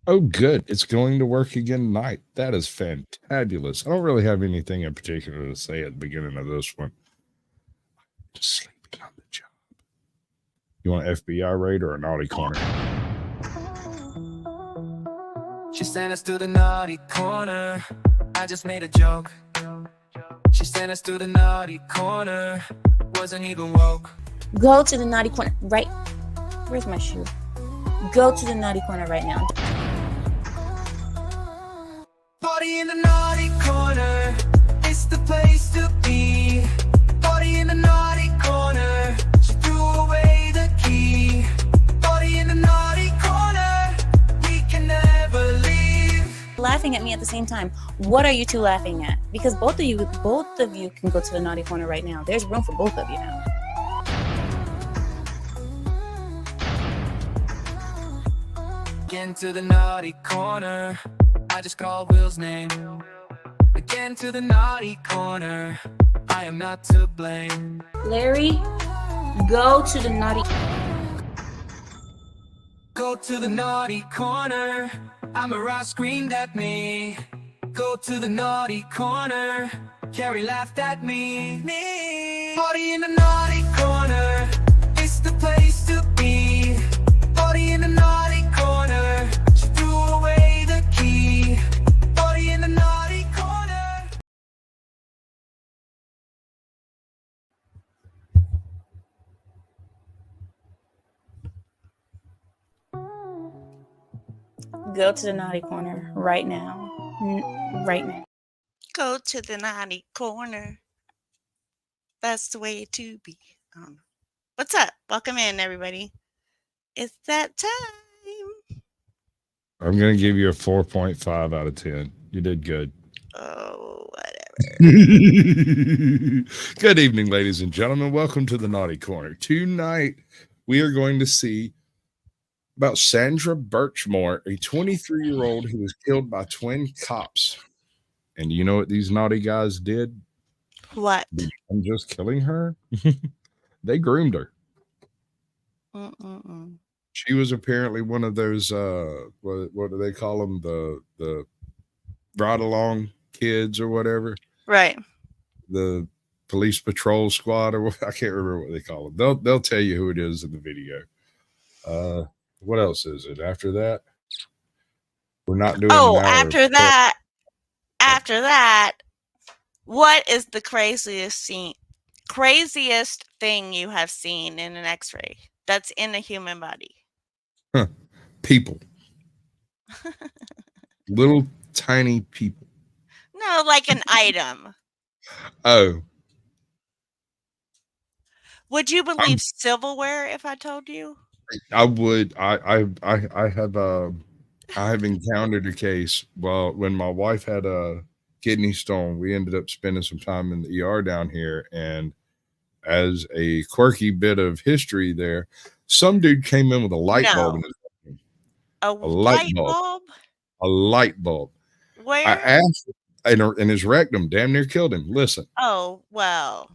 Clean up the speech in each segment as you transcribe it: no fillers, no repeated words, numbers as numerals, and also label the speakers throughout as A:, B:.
A: Oh, good. It's going to work again tonight. That is fantabulous. I don't really have anything in particular to say at the beginning of this one. Just sleeping on the job. You want an FBI raid or a naughty corner?
B: She sent us to the naughty corner. I just made a joke. She sent us to the naughty corner. Wasn't even woke.
C: Go to the naughty corner. Right. Where's my shoe? Go to the naughty corner right now.
B: Party in the naughty corner. It's the place to be. Party in the naughty corner. She threw away the key. Party in the naughty corner. We can never leave.
C: Laughing at me at the same time. What are you two laughing at? Because both of you can go to the naughty corner right now. There's room for both of you now.
B: Again to the naughty corner. I just called Will's name. Again to the naughty corner. I am not to blame.
C: Larry, go to the naughty.
B: Go to the naughty corner. I'ma Ross screamed at me. Go to the naughty corner. Carrie laughed at me. Party in the naughty corner. It's the place to be. Party in the naughty corner. She threw away the key. Party in the naughty corner.
C: Go to the naughty corner right now. Right now.
D: Go to the naughty corner. That's the way to be. What's up? Welcome in, everybody. It's that time.
A: I'm going to give you a 4.5 out of 10. You did good.
D: Oh, whatever.
A: Good evening, ladies and gentlemen. Welcome to the Naughty Corner. Tonight, we are going to see about Sandra Birchmore, a 23-year-old who was killed by twin cops. And you know what these naughty guys did?
D: What?
A: I'm just killing her. They groomed her. She was apparently one of those what do they call them, the ride along kids or whatever,
D: Right.
A: the police patrol squad, or I can't remember what they call them. They'll tell you who it is in the video. What else is it after that? We're not doing
D: after that, what is the craziest thing you have seen in an x-ray that's in a human body?
A: People. Little tiny people.
D: No, like an item.
A: Oh.
D: Would you believe silverware if I told you?
A: I would. I have encountered a case. Well, when my wife had a kidney stone, we ended up spending some time in the ER down here, and as a quirky bit of history there, some dude came in with a light bulb in his room.
D: A light bulb?
A: A light bulb.
D: Where?
A: I asked, in his rectum, damn near killed him. Listen.
D: Oh, well.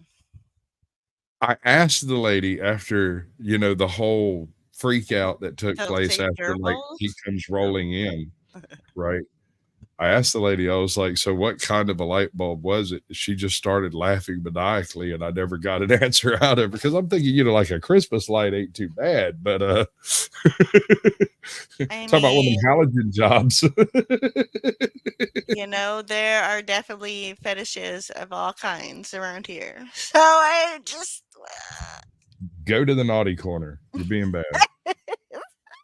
A: I asked the lady after, the whole freak out that took place after he comes rolling in, right? I asked the lady, I was like, so what kind of a light bulb was it? She just started laughing maniacally, and I never got an answer out of her because I'm thinking, like a Christmas light ain't too bad, but talk about one of them halogen jobs.
D: There are definitely fetishes of all kinds around here. So I just
A: go to the naughty corner. You're being bad.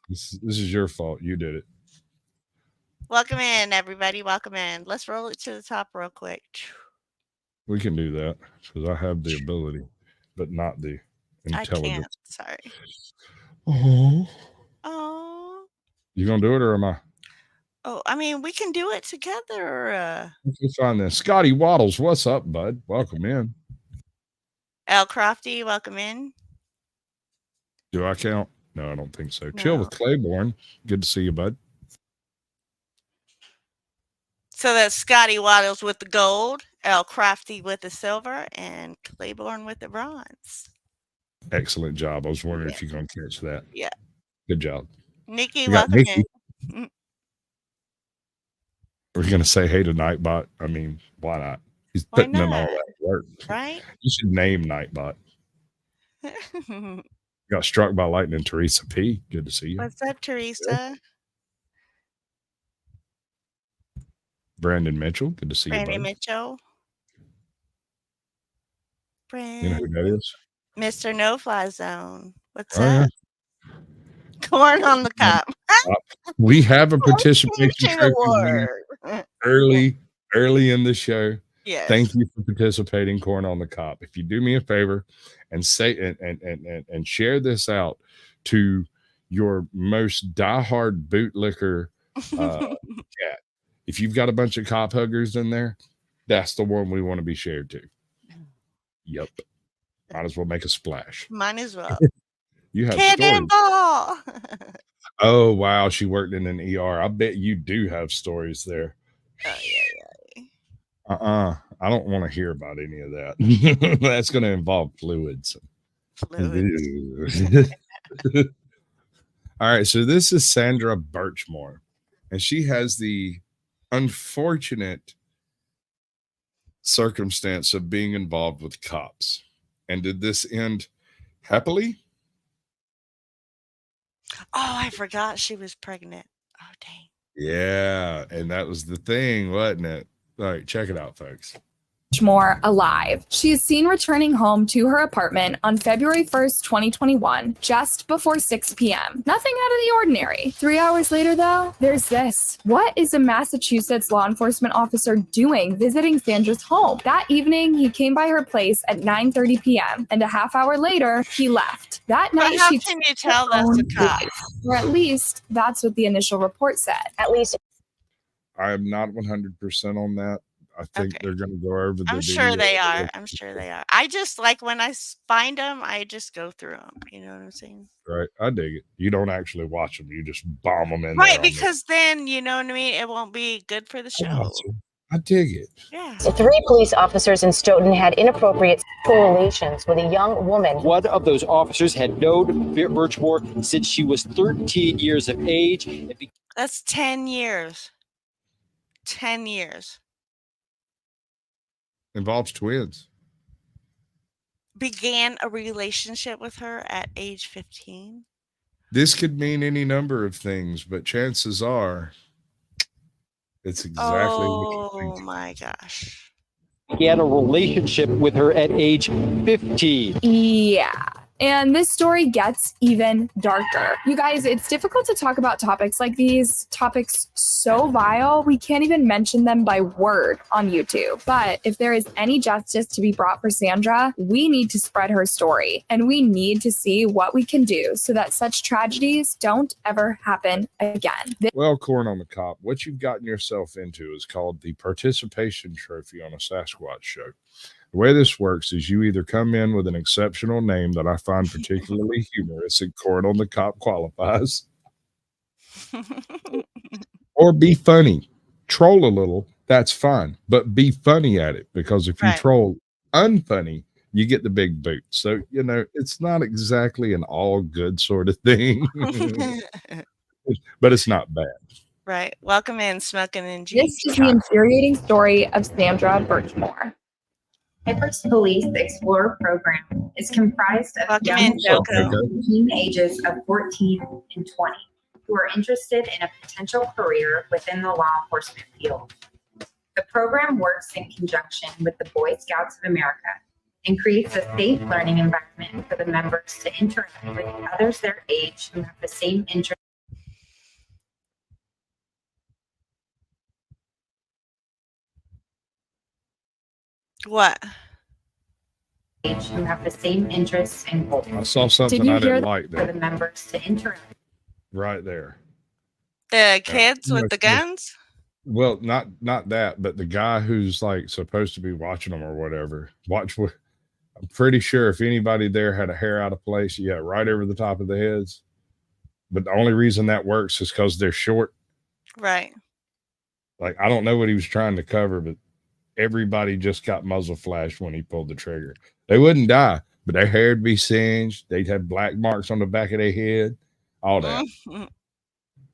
A: This is your fault. You did it.
D: Welcome in, everybody. Welcome in. Let's roll it to the top real quick.
A: We can do that because I have the ability, but not the intelligence.
D: I can't. Sorry.
A: Oh. You gonna do it, or am I?
D: Oh, I mean, we can do it together.
A: Let's find this. Scotty Waddles, what's up, bud? Welcome in.
D: L. Crofty, welcome in.
A: Do I count? No, I don't think so. No. Chill with Claiborne. Good to see you, bud.
D: So that's Scotty Waddles with the gold, L. Crafty with the silver, and Claiborne with the bronze.
A: Excellent job. I was wondering if you're going to catch that.
D: Yeah.
A: Good job.
D: Nikki, welcome in.
A: We're gonna say hey to Nightbot. I mean, why not? He's
D: Why
A: putting in all
D: not?
A: that work.
D: Right?
A: You should name Nightbot. Got struck by lightning, Teresa P. Good to see you.
D: What's up, Teresa?
A: Brandon Mitchell. Good to see you,
D: Brandy
A: bud.
D: Mitchell.
A: You know who that is?
D: Mr. No Fly Zone. What's
A: Oh,
D: up?
A: yeah.
D: Corn on the cob.
A: We have a participation
D: Teaching
A: trophy
D: award.
A: early in the show.
D: Yes.
A: Thank you for participating, Corn on the Cob. If you do me a favor and say and share this out to your most diehard bootlicker cat. If you've got a bunch of cop huggers in there, that's the one we want to be shared to. Yep. Might as well make a splash.
D: Might as well.
A: You have stories.
D: Cannonball.
A: Oh, wow. She worked in an ER. I bet you do have stories there.
D: Oh, yeah.
A: I don't want to hear about any of that. That's going to involve fluids. All right. So this is Sandra Birchmore, and she has the unfortunate circumstance of being involved with cops. And did this end happily?
D: Oh, I forgot she was pregnant. Oh, dang.
A: Yeah. And that was the thing, wasn't it? All right, check it out, folks.
E: More alive. She is seen returning home to her apartment on February 1st, 2021, just before 6 p.m. Nothing out of the ordinary. 3 hours later, though, there's this. What is a Massachusetts law enforcement officer doing visiting Sandra's home? That evening, he came by her place at 9:30 p.m., and a half hour later, he left. That night,
D: But how can you tell that's a cop?
E: Or at least, that's what the initial report said.
F: At least
A: I am not 100% on that. I think they're going to go over the
D: I'm sure they are. I'm sure they are. I just like when I find them, I just go through them. You know what I'm saying?
A: Right. I dig it. You don't actually watch them. You just bomb them in.
D: Right. Because then, you know what I mean? It won't be good for the show.
A: I dig it.
D: Yeah.
F: 3 police officers in Stoughton had inappropriate sexual relations with a young woman.
G: One of those officers had known Birchmore since she was 13 years of age.
D: That's 10 years. 10 years.
A: Involves twins.
D: Began a relationship with her at age 15.
A: This could mean any number of things, but chances are it's exactly what you think.
D: Oh my gosh.
G: He had a relationship with her at age 15.
E: Yeah. And this story gets even darker. You guys, it's difficult to talk about topics like these, topics so vile, we can't even mention them by word on YouTube. But if there is any justice to be brought for Sandra, we need to spread her story, and we need to see what we can do so that such tragedies don't ever happen again.
A: Well, Corn on the Cob, what you've gotten yourself into is called the participation trophy on a Sasquatch show. The way this works is you either come in with an exceptional name that I find particularly humorous and Corn on the Cob qualifies, or be funny. Troll a little, that's fine, but be funny at it, because if you troll unfunny, you get the big boot. So, you know, it's not exactly an all good sort of thing, but it's not bad.
D: Right. Welcome in, Smoking and G.
E: This is the infuriating story of Sandra Birchmore.
H: Cypress Police Explorer program is comprised of young children between the ages of 14 and 20 who are interested in a potential career within the law enforcement field. The program works in conjunction with the Boy Scouts of America and creates a safe learning environment for the members to interact with others their age who have the same interests.
D: What?
H: Who have the same interests and goals.
A: I saw something I didn't like
H: for
A: there.
H: the members to interact.
A: Right there.
D: The kids with the guns?
A: Well, not that, but the guy who's like supposed to be watching them or whatever. I'm pretty sure if anybody there had a hair out of place, yeah, right over the top of the heads. But the only reason that works is because they're short.
D: Right.
A: Like, I don't know what he was trying to cover, but everybody just got muzzle flashed when he pulled the trigger. They wouldn't die, but their hair would be singed. They'd have black marks on the back of their head, all that.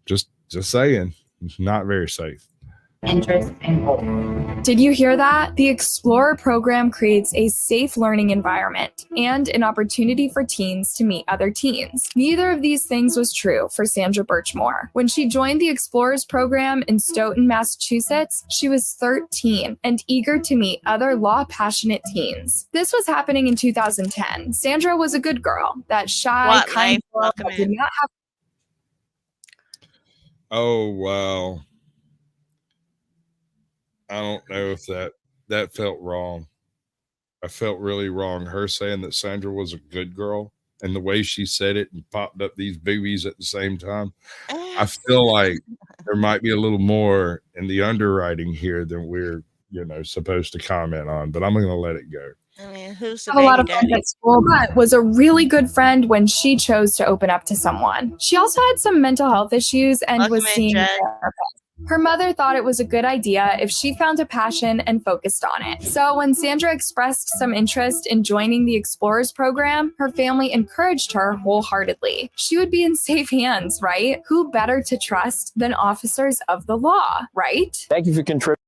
A: Just saying, it's not very safe.
H: interests, and goals.
E: Did you hear that? The Explorer program creates a safe learning environment and an opportunity for teens to meet other teens. Neither of these things was true for Sandra Birchmore. When she joined the Explorers program in Stoughton, Massachusetts, she was 13 and eager to meet other law-passionate teens. This was happening in 2010. Sandra was a good girl, that shy, kind girl that did not have.
A: Oh, wow. I don't know if that felt wrong. I felt really wrong. Her saying that Sandra was a good girl and the way she said it and popped up these boobies at the same time. I feel like there might be a little more in the underwriting here than we're, supposed to comment on, but I'm going to let it go.
D: I mean, who's the
E: Have a lot
D: baby
E: of friends
D: daddy?
E: at school, but was a really good friend when she chose to open up to someone. She also had some mental health issues and was seeing a therapist. Her mother thought it was a good idea if she found a passion and focused on it. So when Sandra expressed some interest in joining the Explorers program, her family encouraged her wholeheartedly. She would be in safe hands, right? Who better to trust than officers of the law, right?
G: Thank you for contributing.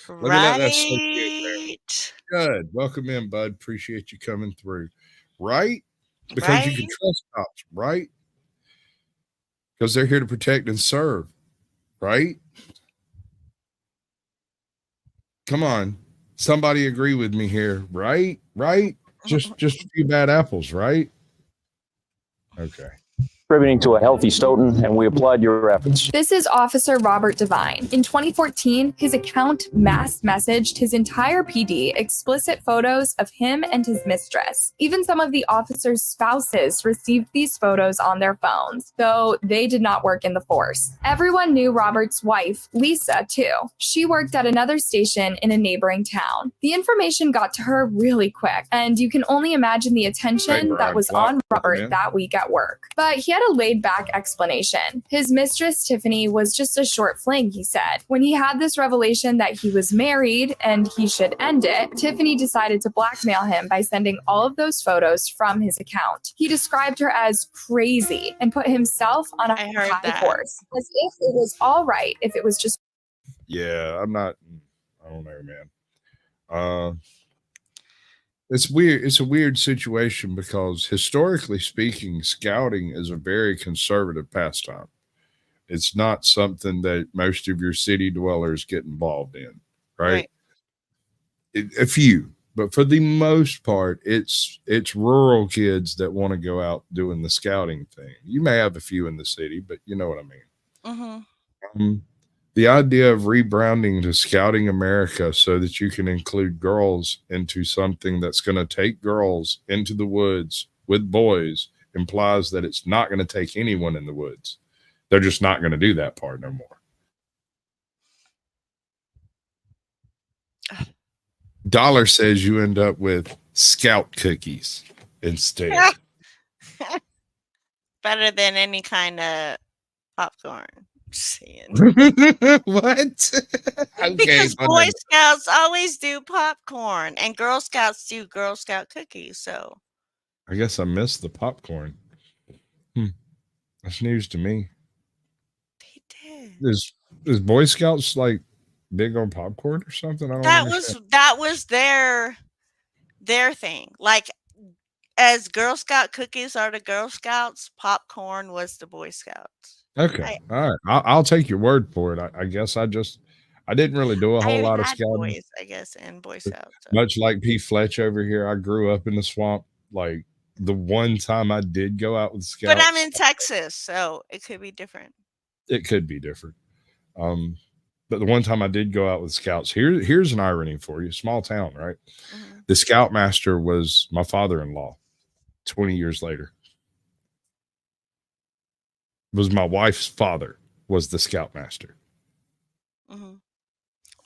A: Look at that. That's so cute, man. Good. Welcome in, bud. Appreciate you coming through. Right? Because you can trust cops, right? Because they're here to protect and serve. Right? Come on. Somebody agree with me here. Right? Right? Just a few bad apples, right? Okay.
G: Contributing to a healthy Stoughton, and we applaud your efforts.
E: This is Officer Robert Devine. In 2014, his account mass messaged his entire PD explicit photos of him and his mistress. Even some of the officers' spouses received these photos on their phones, though they did not work in the force. Everyone knew Robert's wife, Lisa, too. She worked at another station in a neighboring town. The information got to her really quick, and you can only imagine the attention that was on Robert that week at work. But he had a laid-back explanation. His mistress, Tiffany, was just a short fling, he said. When he had this revelation that he was married and he should end it, Tiffany decided to blackmail him by sending all of those photos from his account. He described her as crazy and put himself on a high horse, as if it was all right if it was just...
A: Yeah, I don't know, man. It's weird. It's a weird situation because historically speaking, scouting is a very conservative pastime. It's not something that most of your city dwellers get involved in, right? A few, but for the most part, it's rural kids that want to go out doing the scouting thing. You may have a few in the city, but you know what I mean. The idea of rebranding to Scouting America so that you can include girls into something that's going to take girls into the woods with boys implies that it's not going to take anyone in the woods. They're just not going to do that part no more. Dollar says you end up with scout cookies instead.
D: Better than any kind of popcorn. Saying.
A: What? Okay,
D: because Boy Scouts always do popcorn and Girl Scouts do Girl Scout cookies. So
A: I guess I missed the popcorn. That's news to me.
D: They did.
A: Is Boy Scouts like big on popcorn or something? I don't understand.
D: That was their thing. Like as Girl Scout cookies are the Girl Scouts, popcorn was the Boy Scouts.
A: Okay. All right. I'll take your word for it. I guess I didn't really do a whole lot of scouting.
D: Boys, I guess, and Boy Scouts. So.
A: Much like P. Fletch over here, I grew up in the swamp. Like the one time I did go out with scouts.
D: But I'm in Texas, so it could be different.
A: It could be different. But the one time I did go out with scouts, here's an irony for you. Small town, right? Mm-hmm. The scoutmaster was my father-in-law 20 years later. Was my wife's father was the scoutmaster.
D: Mm-hmm.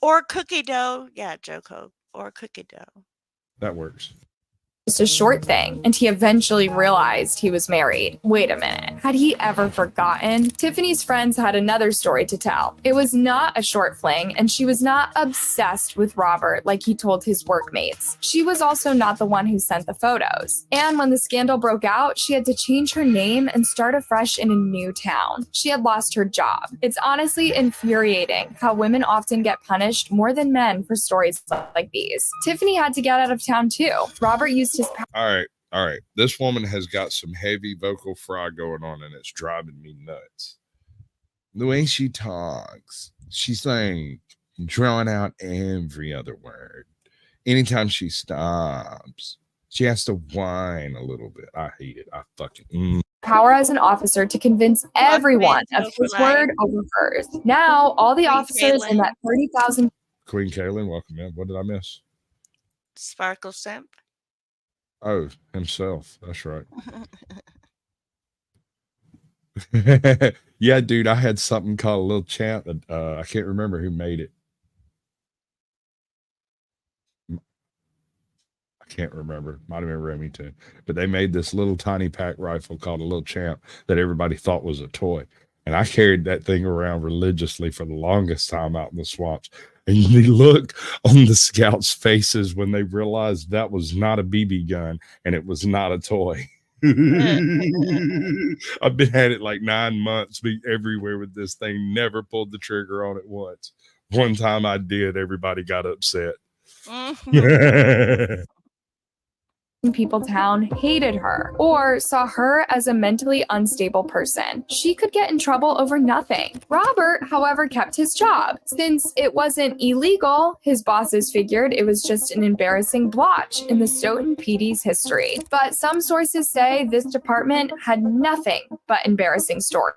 D: Or cookie dough. Yeah, Joko. Or cookie dough.
A: That works.
E: a short thing, and he eventually realized he was married. Wait a minute, had he ever forgotten? Tiffany's friends had another story to tell. It was not a short fling, and she was not obsessed with Robert like he told his workmates. She was also not the one who sent the photos. And when the scandal broke out, she had to change her name and start afresh in a new town. She had lost her job. It's honestly infuriating how women often get punished more than men for stories like these. Tiffany had to get out of town too. Robert used his
A: All right. This woman has got some heavy vocal fry going on, and it's driving me nuts. The way she talks, she's like drawing out every other word. Anytime she stops, she has to whine a little bit. I hate it. I fucking
E: power as an officer to convince everyone of his word over hers. Now, all the officers in that 30,000.
A: Queen Kaylin, welcome in. What did I miss?
D: Sparkle Simp.
A: Oh, himself. That's right. Yeah, dude, I had something called a little chant that I can't remember who made it. I can't remember. Might have been Remington. But they made this little tiny pack rifle called a little champ that everybody thought was a toy. And I carried that thing around religiously for the longest time out in the swamps. And the look on the scouts' faces when they realized that was not a BB gun and it was not a toy. I've been at it like 9 months, be everywhere with this thing, never pulled the trigger on it once. One time I did, everybody got upset.
E: People town hated her or saw her as a mentally unstable person. She could get in trouble over nothing. Robert, however, kept his job. Since it wasn't illegal, his bosses figured it was just an embarrassing blotch in the Stoughton PD's history. But some sources say this department had nothing but embarrassing stories.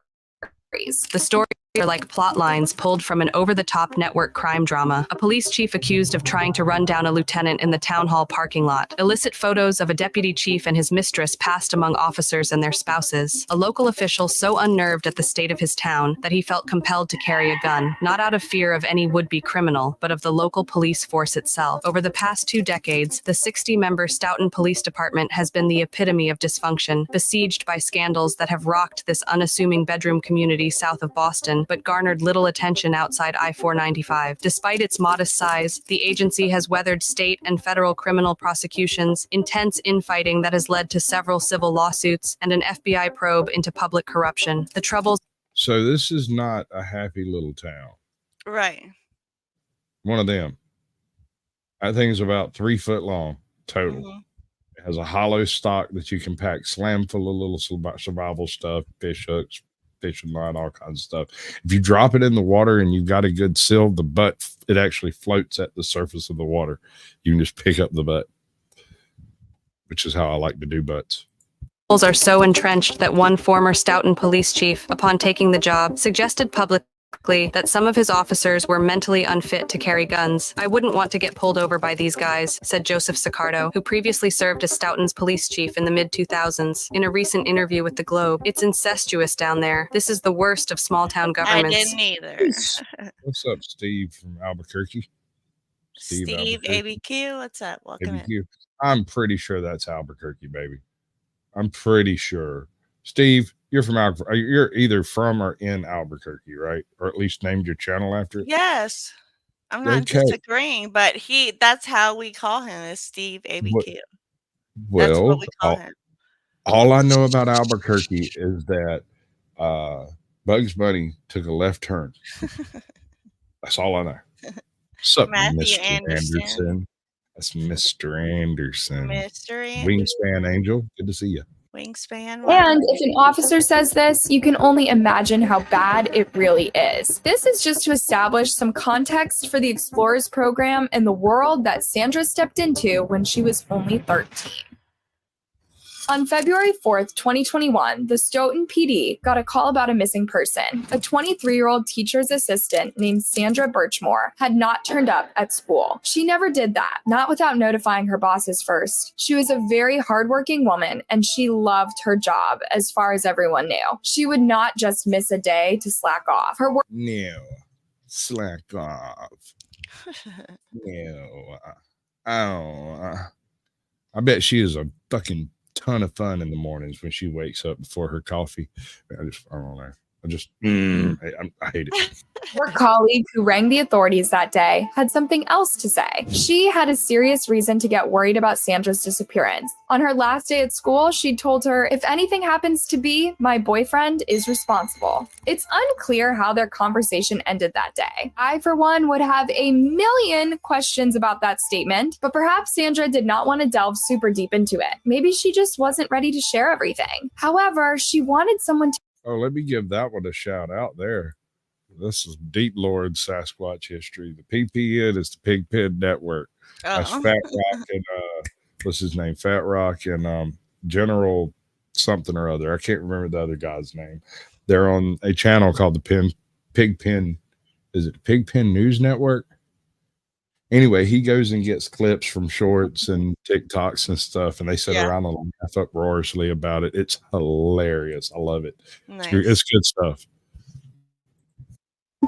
I: The stories are like plot lines pulled from an over-the-top network crime drama. A police chief accused of trying to run down a lieutenant in the town hall parking lot. Illicit photos of a deputy chief and his mistress passed among officers and their spouses. A local official so unnerved at the state of his town that he felt compelled to carry a gun, not out of fear of any would-be criminal, but of the local police force itself. Over the past 2 decades, the 60-member Stoughton Police Department has been the epitome of dysfunction, besieged by scandals that have rocked this unassuming bedroom community south of Boston, but garnered little attention outside I-495. Despite its modest size, the agency has weathered state and federal criminal prosecutions, intense infighting that has led to several civil lawsuits, and an FBI probe into public corruption. The troubles.
A: So this is not a happy little town.
D: Right.
A: One of them. That thing is about 3 foot long total.
D: Mm-hmm.
A: It has a hollow stock that you can pack slam full of little survival stuff, fish hooks, fishing line, all kinds of stuff. If you drop it in the water and you've got a good sill, the butt, it actually floats at the surface of the water. You can just pick up the butt, which is how I like to do butts.
I: Are so entrenched that one former Stoughton police chief, upon taking the job, suggested publicly that some of his officers were mentally unfit to carry guns. I wouldn't want to get pulled over by these guys, said Joseph Sicardo, who previously served as Stoughton's police chief in the mid-2000s. In a recent interview with the Globe, it's incestuous down there. This is the worst of small-town governments.
D: I didn't either.
A: What's up, Steve from Albuquerque?
D: Steve ABQ, what's up? Welcome
A: ABQ.
D: in.
A: I'm pretty sure that's Albuquerque, baby. I'm pretty sure. Steve, you're from Albuquerque. You're either from or in Albuquerque, right? Or at least named your channel after it?
D: Yes. I'm not disagreeing, but that's how we call him, is Steve ABQ.
A: Well,
D: that's what we call him.
A: All I know about Albuquerque is that Bugs Bunny took a left turn. That's all I know. What's up,
D: Matthew
A: Mr. Anderson? That's Mr. Anderson.
D: Mr. Anderson.
A: Wingspan Angel. Good to see you.
D: Wingspan.
E: And if an officer says this, you can only imagine how bad it really is. This is just to establish some context for the Explorers program and the world that Sandra stepped into when she was only 13. On February 4th, 2021, the Stoughton PD got a call about a missing person. A 23-year-old teacher's assistant named Sandra Birchmore had not turned up at school. She never did that, not without notifying her bosses first. She was a very hardworking woman, and she loved her job, as far as everyone knew. She would not just miss a day to slack off. Her work.
A: No, slack off. No. Oh. I bet she is a fucking ton of fun in the mornings when she wakes up before her coffee. I don't know. I hate it.
E: Her colleague who rang the authorities that day had something else to say. She had a serious reason to get worried about Sandra's disappearance. On her last day at school, she told her, "If anything happens to B, my boyfriend is responsible." It's unclear how their conversation ended that day. I, for one, would have a million questions about that statement, but perhaps Sandra did not want to delve super deep into it. Maybe she just wasn't ready to share everything. However, she wanted someone to
A: Oh, let me give that one a shout out there. This is Deep Lord Sasquatch history. The PPN is the Pigpen Network. That's Fat Rock and what's his name? Fat Rock and General something or other. I can't remember the other guy's name. They're on a channel called the Pigpen. Is it Pigpen News Network? Anyway, he goes and gets clips from shorts and TikToks and stuff, and they sit around and laugh uproariously about it. It's hilarious. I love it. Nice. It's good stuff.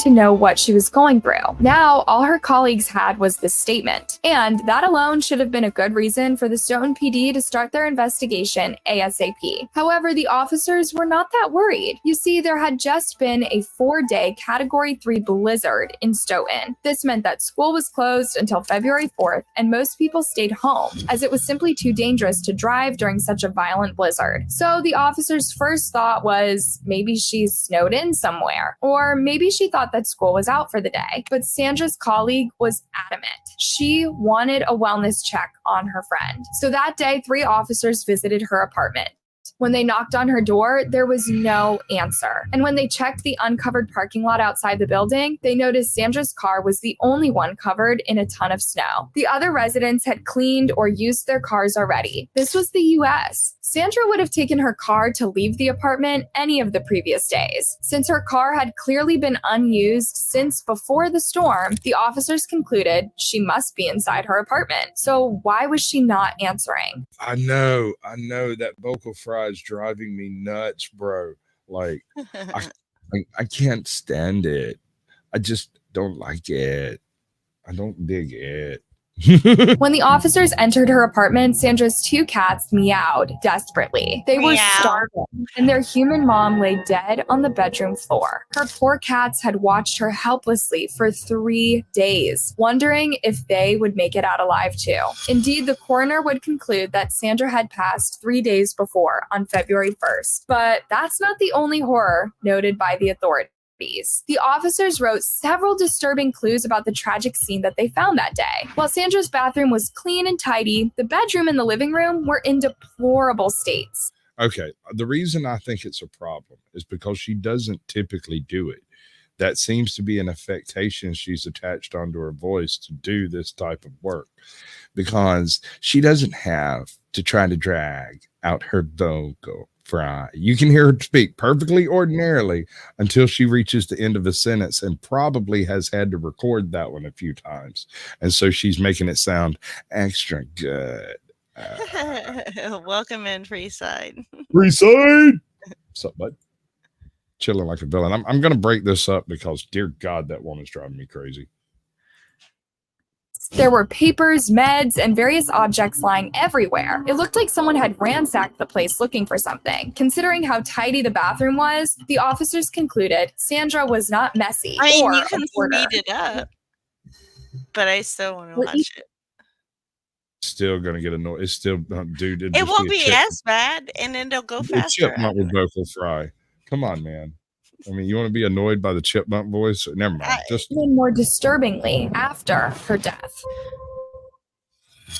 E: To know what she was going through. Now, all her colleagues had was this statement, and that alone should have been a good reason for the Stoughton PD to start their investigation ASAP. However, the officers were not that worried. You see, there had just been a 4-day Category 3 blizzard in Stoughton. This meant that school was closed until February 4th, and most people stayed home, as it was simply too dangerous to drive during such a violent blizzard. So the officers' first thought was, maybe she's snowed in somewhere, or maybe she thought that school was out for the day. But Sandra's colleague was adamant. She wanted a wellness check on her friend. So that day, 3 officers visited her apartment. When they knocked on her door, there was no answer. And when they checked the uncovered parking lot outside the building, they noticed Sandra's car was the only one covered in a ton of snow. The other residents had cleaned or used their cars already. This was the US. Sandra would have taken her car to leave the apartment any of the previous days. Since her car had clearly been unused since before the storm, the officers concluded she must be inside her apartment. So why was she not answering?
A: I know that vocal fry is driving me nuts, bro. Like, I can't stand it. I just don't like it. I don't dig it.
E: When the officers entered her apartment, Sandra's 2 cats meowed desperately. They were starving, and their human mom lay dead on the bedroom floor. Her poor cats had watched her helplessly for 3 days, wondering if they would make it out alive too. Indeed, the coroner would conclude that Sandra had passed 3 days before, on February 1st. But that's not the only horror noted by the authorities. The officers wrote several disturbing clues about the tragic scene that they found that day. While Sandra's bathroom was clean and tidy, the bedroom and the living room were in deplorable states.
A: Okay, the reason I think it's a problem is because she doesn't typically do it. That seems to be an affectation she's attached onto her voice to do this type of work, because she doesn't have to try to drag out her vocal fry. You can hear her speak perfectly ordinarily until she reaches the end of a sentence, and probably has had to record that one a few times. And so she's making it sound extra good.
D: Welcome in, Freeside.
A: Freeside! What's up, bud? Chilling like a villain. I'm going to break this up because, dear God, that woman's driving me crazy.
E: There were papers, meds, and various objects lying everywhere. It looked like someone had ransacked the place looking for something. Considering how tidy the bathroom was, the officers concluded Sandra was not messy.
D: I mean, you can speed it up, but I still want to watch it.
A: Still gonna get annoyed. It's still, dude.
D: It won't be as bad, and then they'll go faster.
A: Chipmunk with vocal fry. Come on, man. I mean, you want to be annoyed by the chipmunk voice? Never mind. Just
E: even more disturbingly, after her death,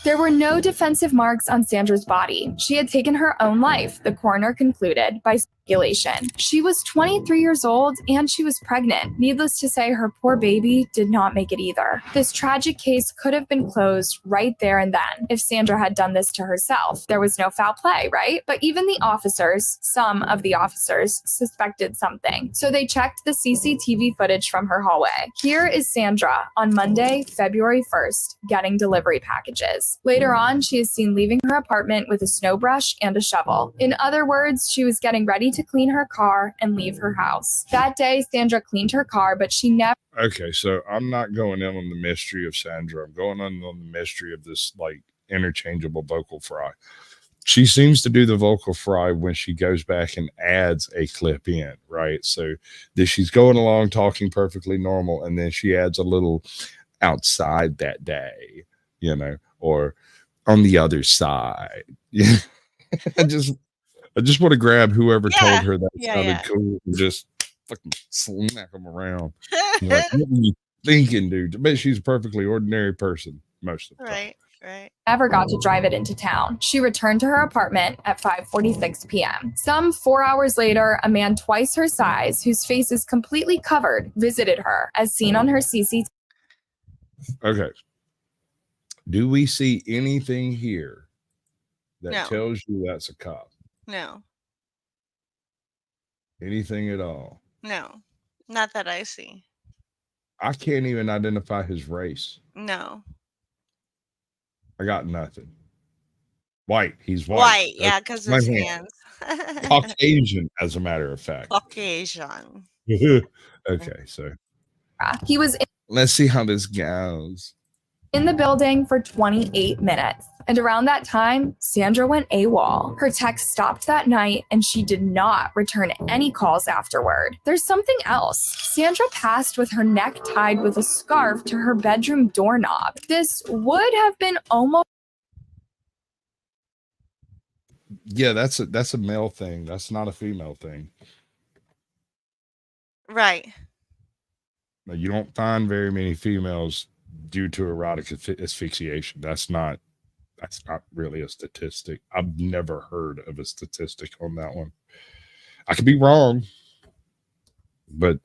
E: there were no defensive marks on Sandra's body. She had taken her own life, the coroner concluded, by speculation. She was 23 years old and she was pregnant. Needless to say, her poor baby did not make it either. This tragic case could have been closed right there and then if Sandra had done this to herself. There was no foul play, right? But even the officers, some of the officers, suspected something. So they checked the CCTV footage from her hallway. Here is Sandra on Monday, February 1st, getting delivery packages. Later on, she is seen leaving her apartment with a snow brush and a shovel. In other words, she was getting ready to clean her car and leave her house. That day, Sandra cleaned her car, but she never...
A: Okay, so I'm not going in on the mystery of Sandra. I'm going on the mystery of this, like, interchangeable vocal fry. She seems to do the vocal fry when she goes back and adds a clip in, right? So she's going along talking perfectly normal, and then she adds a little outside that day, or on the other side. Yeah. I just want to grab whoever told her that sounded cool and just fucking smack them around. Like, what are you thinking, dude? I bet she's a perfectly ordinary person most of the time.
D: Right.
E: Never got to drive it into town. She returned to her apartment at 5:46 p.m. Some 4 hours later, a man twice her size, whose face is completely covered, visited her, as seen on her CCTV.
A: Okay. Do we see anything here that tells you that's a cop?
D: No.
A: Anything at all?
D: No. Not that I see.
A: I can't even identify his race.
D: No.
A: I got nothing. White. He's white.
D: White, yeah, because his hands.
A: Caucasian, as a matter of fact.
D: Caucasian.
A: Okay, so
E: he was.
A: Let's see how this goes.
E: In the building for 28 minutes. And around that time, Sandra went AWOL. Her text stopped that night, and she did not return any calls afterward. There's something else. Sandra passed with her neck tied with a scarf to her bedroom doorknob. This would have been almost...
A: Yeah, that's a male thing. That's not a female thing.
D: Right.
A: Now, you don't find very many females due to erotic asphyxiation. That's not really a statistic. I've never heard of a statistic on that one. I could be wrong, but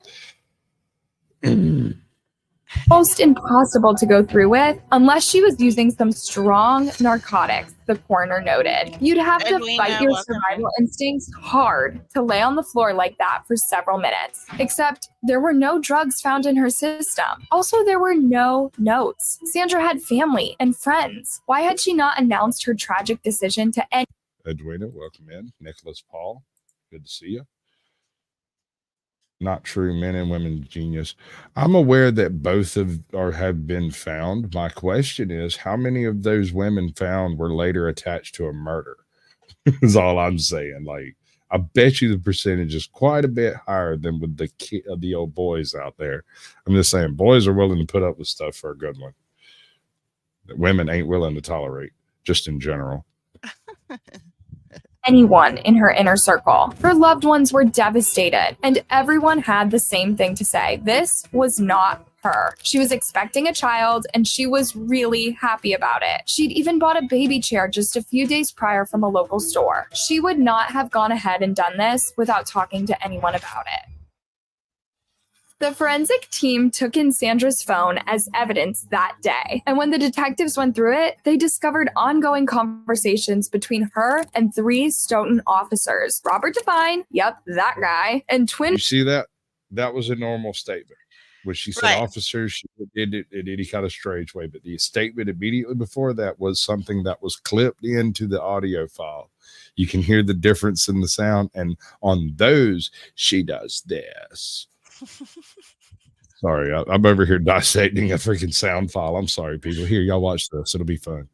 E: almost impossible to go through with unless she was using some strong narcotics, the coroner noted. You'd have to fight your survival instincts hard to lay on the floor like that for several minutes. Except there were no drugs found in her system. Also, there were no notes. Sandra had family and friends. Why had she not announced her tragic decision to end?
A: Edwina, welcome in. Nicholas Paul, good to see you. Not true men and women genius. I'm aware that both have been found. My question is, how many of those women found were later attached to a murder? Is all I'm saying. Like, I bet you the percentage is quite a bit higher than with the old boys out there. I'm just saying, boys are willing to put up with stuff for a good one that women ain't willing to tolerate, just in general.
E: Anyone in her inner circle. Her loved ones were devastated, and everyone had the same thing to say. This was not her. She was expecting a child, and she was really happy about it. She'd even bought a baby chair just a few days prior from a local store. She would not have gone ahead and done this without talking to anyone about it. The forensic team took in Sandra's phone as evidence that day. And when the detectives went through it, they discovered ongoing conversations between her and 3 Stoughton officers. Robert Devine, yep, that guy, and twin...
A: You see that? That was a normal statement. When she said officers, she did it in any kind of strange way. But the statement immediately before that was something that was clipped into the audio file. You can hear the difference in the sound. And on those, she does this. Sorry, I'm over here dissecting a freaking sound file. I'm sorry, people. Here, y'all watch this. It'll be fun.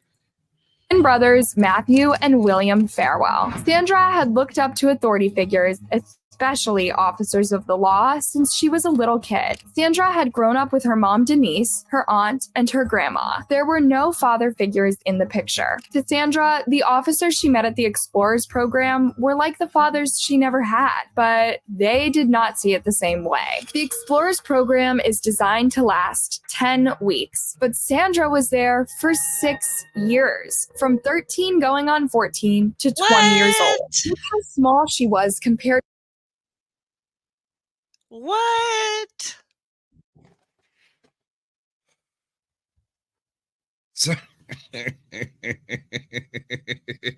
E: Brothers Matthew and William Farewell. Sandra had looked up to authority figures, especially officers of the law, since she was a little kid. Sandra had grown up with her mom, Denise, her aunt, and her grandma. There were no father figures in the picture. To Sandra, the officers she met at the Explorers program were like the fathers she never had, but they did not see it the same way. The Explorers program is designed to last 10 weeks, but Sandra was there for 6 years, from 13 going on 14 to 20 years old. Look how small she was compared.
D: What?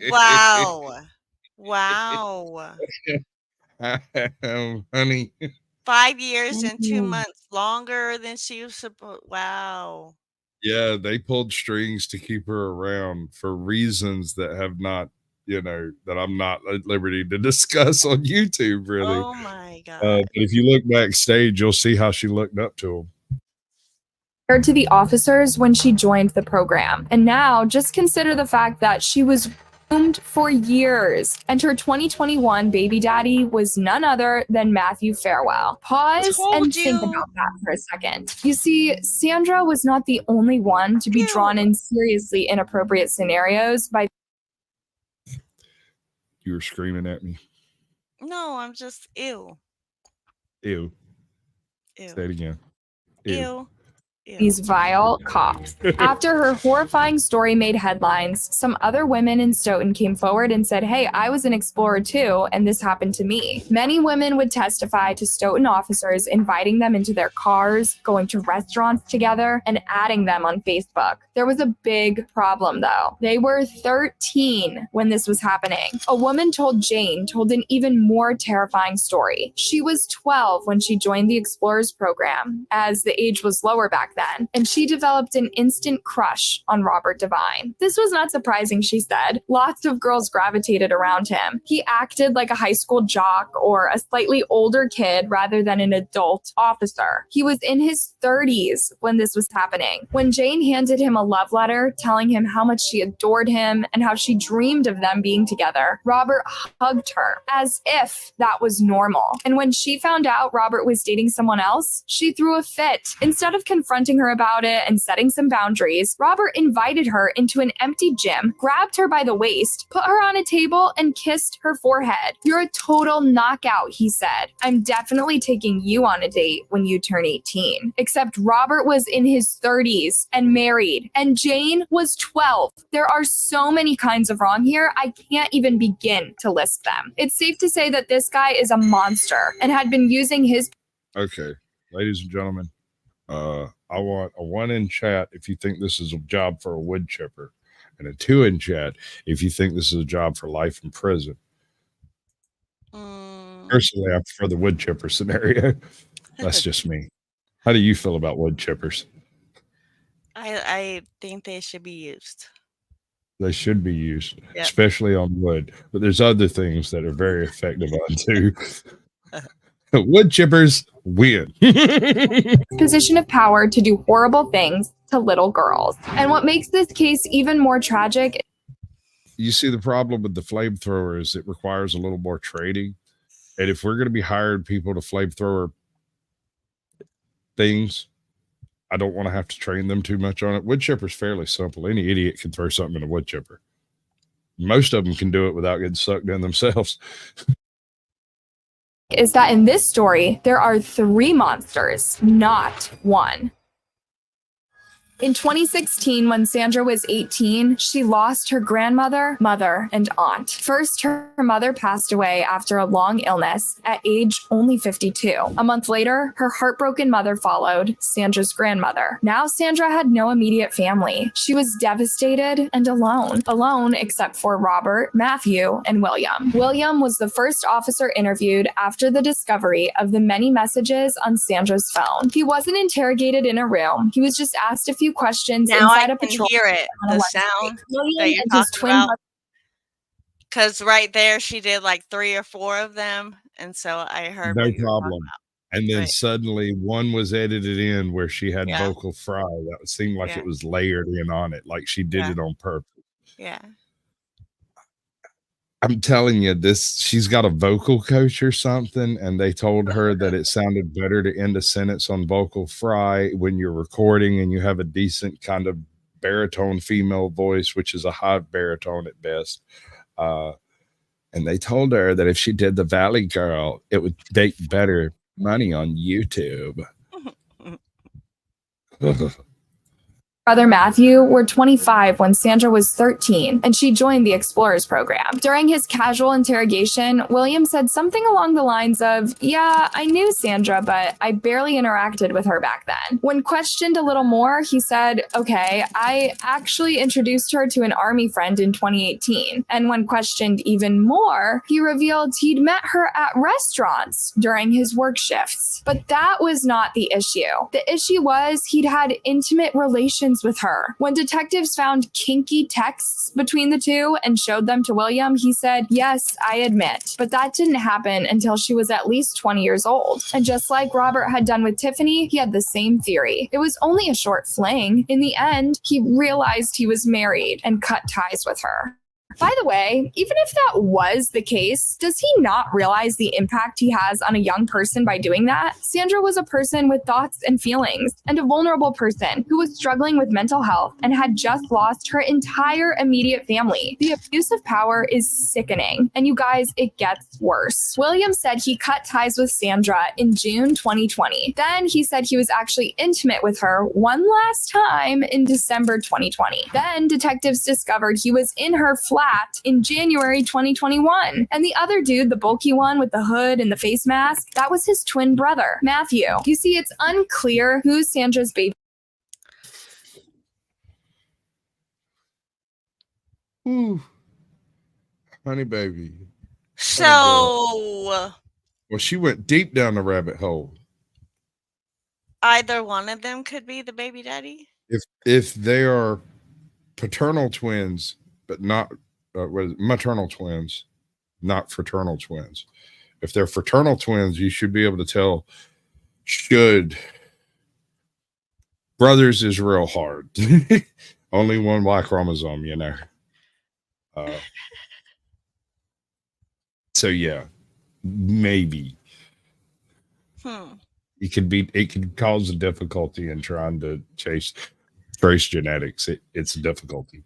D: Wow. Wow.
A: Honey.
D: 5 years and 2 months, longer than she was supposed. Wow.
A: Yeah, they pulled strings to keep her around for reasons that have not, that I'm not at liberty to discuss on YouTube, really.
D: Oh my God.
A: But if you look backstage, you'll see how she looked up to him.
E: to the officers when she joined the program. And now, just consider the fact that she was groomed for years, and her 2021 baby daddy was none other than Matthew Farewell. Pause and think about that for a second. You see, Sandra was not the only one to be drawn in seriously inappropriate scenarios by...
A: You were screaming at me.
D: No, I'm just ew.
A: Ew.
D: Ew.
A: Say it again.
D: Ew.
E: These vile cops. After her horrifying story made headlines, some other women in Stoughton came forward and said, hey, I was an explorer too, and this happened to me. Many women would testify to Stoughton officers inviting them into their cars, going to restaurants together, and adding them on Facebook. There was a big problem though. They were 13 when this was happening. A woman Jane told an even more terrifying story. She was 12 when she joined the Explorers program, as the age was lower back then, and she developed an instant crush on Robert Devine. This was not surprising, she said. Lots of girls gravitated around him. He acted like a high school jock or a slightly older kid rather than an adult officer. He was in his 30s when this was happening. When Jane handed him a love letter telling him how much she adored him and how she dreamed of them being together, Robert hugged her as if that was normal. And when she found out Robert was dating someone else, she threw a fit. Instead of confronting her about it and setting some boundaries, Robert invited her into an empty gym, grabbed her by the waist, put her on a table, and kissed her forehead. You're a total knockout, he said. I'm definitely taking you on a date when you turn 18. Except Robert was in his 30s and married, and Jane was 12. There are so many kinds of wrong here, I can't even begin to list them. It's safe to say that this guy is a monster and had been using his...
A: Okay, ladies and gentlemen, I want a 1 in chat if you think this is a job for a wood chipper, and a 2 in chat if you think this is a job for life in prison. Personally, I prefer the wood chipper scenario. That's just me. How do you feel about wood chippers?
D: I think they should be used.
A: They should be used, especially on wood. But there's other things that are very effective on too. Wood chippers win.
E: Position of power to do horrible things to little girls. And what makes this case even more tragic...
A: You see, the problem with the flamethrower is it requires a little more training. And if we're going to be hiring people to flamethrower things, I don't want to have to train them too much on it. Wood chipper's fairly simple. Any idiot can throw something in a wood chipper. Most of them can do it without getting sucked in themselves.
E: Is that in this story, there are 3 monsters, not 1. In 2016, when Sandra was 18, she lost her grandmother, mother, and aunt. First, her mother passed away after a long illness at age only 52. A month later, her heartbroken mother followed, Sandra's grandmother. Now Sandra had no immediate family. She was devastated and alone. Alone except for Robert, Matthew, and William. William was the first officer interviewed after the discovery of the many messages on Sandra's phone. He wasn't interrogated in a room. He was just asked a few questions
D: now
E: inside
D: I
E: a
D: can
E: patrol.
D: hear it, the sound that you're talking about. Because right there, she did like 3 or 4 of them, and so I heard.
A: No problem. And then suddenly one was edited in where she had vocal fry. That seemed like it was layered in on it, like she did it on purpose.
D: Yeah.
A: I'm telling you, she's got a vocal coach or something, and they told her that it sounded better to end a sentence on vocal fry when you're recording and you have a decent kind of baritone female voice, which is a high baritone at best. And they told her that if she did the Valley Girl, it would make better money on YouTube.
E: Brother Matthew were 25 when Sandra was 13, and she joined the Explorers program. During his casual interrogation, William said something along the lines of, yeah, I knew Sandra, but I barely interacted with her back then. When questioned a little more, he said, okay, I actually introduced her to an army friend in 2018. And when questioned even more, he revealed he'd met her at restaurants during his work shifts. But that was not the issue. The issue was he'd had intimate relations times with her. When detectives found kinky texts between the two and showed them to William, he said, "Yes, I admit." But that didn't happen until she was at least 20 years old. And just like Robert had done with Tiffany, he had the same theory. It was only a short fling. In the end, he realized he was married and cut ties with her. By the way, even if that was the case, does he not realize the impact he has on a young person by doing that? Sandra was a person with thoughts and feelings, and a vulnerable person who was struggling with mental health and had just lost her entire immediate family. The abuse of power is sickening, and you guys, it gets worse. William said he cut ties with Sandra in June 2020. Then he said he was actually intimate with her one last time in December 2020. Then detectives discovered he was in her flat in January 2021. And the other dude, the bulky one with the hood and the face mask, that was his twin brother, Matthew. You see, it's unclear who Sandra's baby.
A: Ooh, honey baby.
D: So,
A: well, she went deep down the rabbit hole.
D: Either one of them could be the baby daddy?
A: If they are paternal twins, but not maternal twins, not fraternal twins. If they're fraternal twins, you should be able to tell. Brothers is real hard. Only one Y chromosome, you know. So yeah, maybe. It could cause a difficulty in trying to trace genetics. It's a difficulty.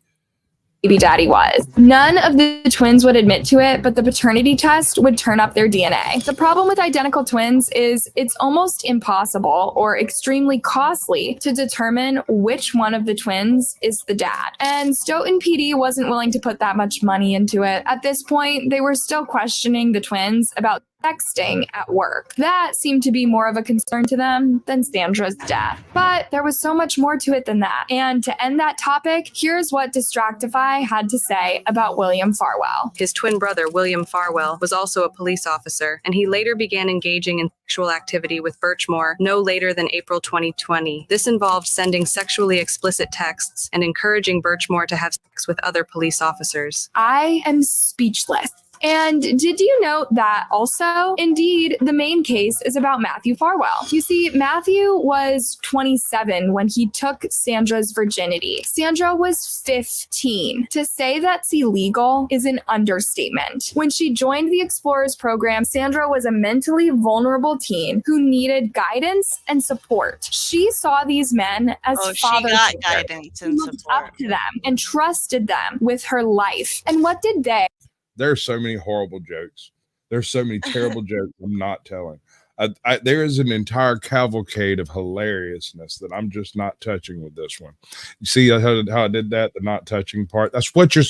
E: Baby daddy was. None of the twins would admit to it, but the paternity test would turn up their DNA. The problem with identical twins is it's almost impossible or extremely costly to determine which one of the twins is the dad. And Stoughton PD wasn't willing to put that much money into it. At this point, they were still questioning the twins about texting at work. That seemed to be more of a concern to them than Sandra's death. But there was so much more to it than that. And to end that topic, here's what Distractify had to say about William Farwell.
I: His twin brother, William Farwell, was also a police officer, and he later began engaging in sexual activity with Birchmore no later than April 2020. This involved sending sexually explicit texts and encouraging Birchmore to have sex with other police officers.
E: I am speechless. And did you note that also, indeed, the main case is about Matthew Farwell? You see, Matthew was 27 when he took Sandra's virginity. Sandra was 15. To say that's illegal is an understatement. When she joined the Explorers program, Sandra was a mentally vulnerable teen who needed guidance and support. She saw these men as fathers.
D: She got guidance and support.
E: Up to them and trusted them with her life. And what did they?
A: There's so many horrible jokes. There's so many terrible jokes I'm not telling. There is an entire cavalcade of hilariousness that I'm just not touching with this one. You see how I did that? The not touching part. That's what you're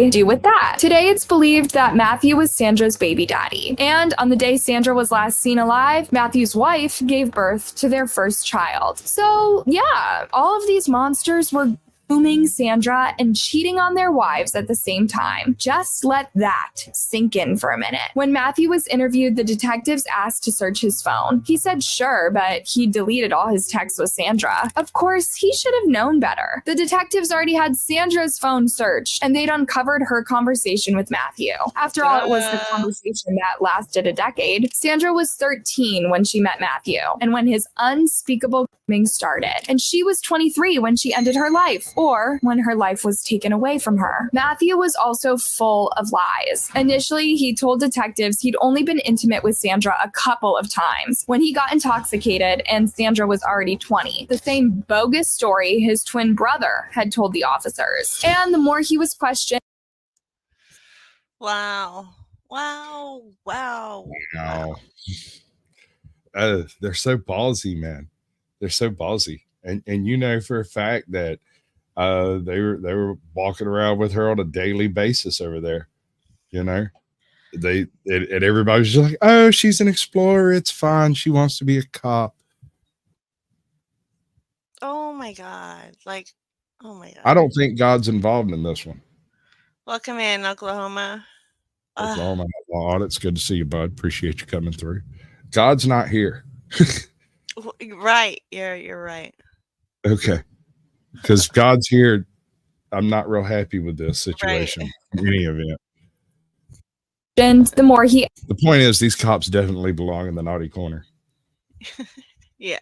E: do with that. Today, it's believed that Matthew was Sandra's baby daddy. And on the day Sandra was last seen alive, Matthew's wife gave birth to their first child. So yeah, all of these monsters were grooming Sandra and cheating on their wives at the same time. Just let that sink in for a minute. When Matthew was interviewed, the detectives asked to search his phone. He said sure, but he deleted all his texts with Sandra. Of course, he should have known better. The detectives already had Sandra's phone searched, and they'd uncovered her conversation with Matthew. After all, it was the conversation that lasted a decade. Sandra was 13 when she met Matthew, and when his unspeakable grooming started. And she was 23 when she ended her life, or when her life was taken away from her. Matthew was also full of lies. Initially, he told detectives he'd only been intimate with Sandra a couple of times when he got intoxicated and Sandra was already 20. The same bogus story his twin brother had told the officers. And the more he was questioned.
D: Wow.
A: They're so ballsy, man. They're so ballsy. And you know for a fact that they were walking around with her on a daily basis over there, you know. And everybody's just like, oh, she's an explorer, it's fine, she wants to be a cop.
D: Oh my god. Oh my god.
A: I don't think God's involved in this one.
D: Welcome in, Oklahoma.
A: Oklahoma Law. It's good to see you, bud. Appreciate you coming through. God's not here.
D: Right. You're right.
A: Okay. Because God's here. I'm not real happy with this situation.
D: Right.
A: In any event.
E: And the more he...
A: The point is, these cops definitely belong in the naughty corner.
D: Yeah.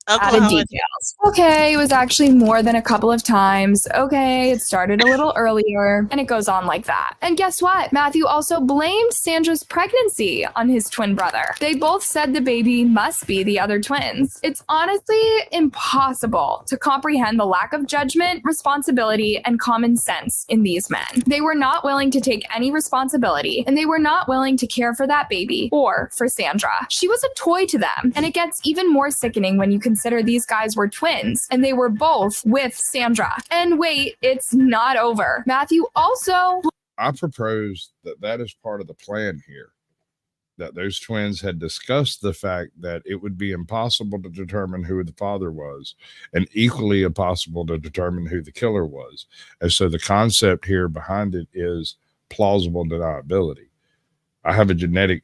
E: Added details. Okay, it was actually more than a couple of times. Okay, it started a little earlier, and it goes on like that. And guess what? Matthew also blamed Sandra's pregnancy on his twin brother. They both said the baby must be the other twins. It's honestly impossible to comprehend the lack of judgment, responsibility, and common sense in these men. They were not willing to take any responsibility, and they were not willing to care for that baby or for Sandra. She was a toy to them, and it gets even more sickening when you consider these guys were twins and they were both with Sandra. And wait, it's not over. Matthew also...
A: I propose that is part of the plan here. That those twins had discussed the fact that it would be impossible to determine who the father was and equally impossible to determine who the killer was. And so the concept here behind it is plausible deniability. I have a genetic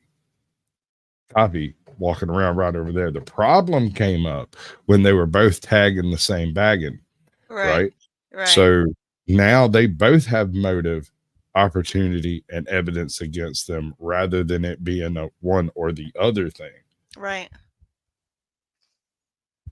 A: copy walking around right over there. The problem came up when they were both tagging the same bagging, right? So now they both have motive, opportunity, and evidence against them rather than it being a one or the other thing.
D: Right.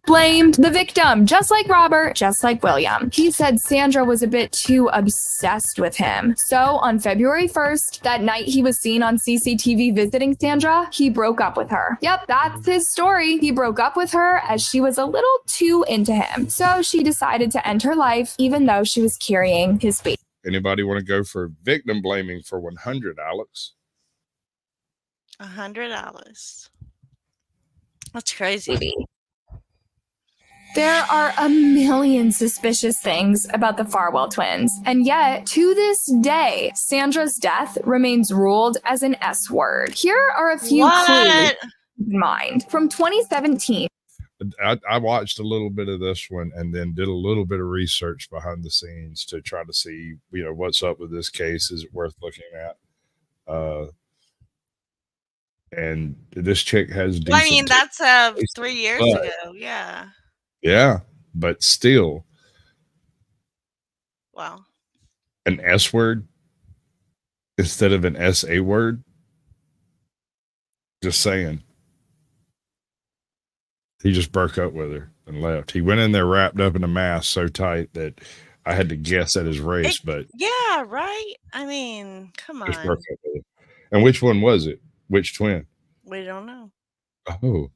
E: Blamed the victim, just like Robert, just like William. He said Sandra was a bit too obsessed with him. So on February 1st, that night he was seen on CCTV visiting Sandra, he broke up with her. Yep, that's his story. He broke up with her as she was a little too into him. So she decided to end her life, even though she was carrying his baby.
A: Anybody want to go for victim blaming for 100, Alex?
D: $100. That's crazy.
E: There are a million suspicious things about the Farwell twins, and yet, to this day, Sandra's death remains ruled as an S word. Here are a few clues to keep in mind. From 2017,
A: I watched a little bit of this one and then did a little bit of research behind the scenes to try to see, what's up with this case. Is it worth looking at? And this chick has
D: Well, I mean, that's 3 years ago. Yeah.
A: Yeah, but still.
D: Wow.
A: An S word instead of an SA word. Just saying. He just broke up with her and left. He went in there wrapped up in a mask so tight that I had to guess at his race, but
D: yeah, right. I mean, come on.
A: Just broke up with her. And which one was it? Which twin?
D: We don't know.
A: Oh.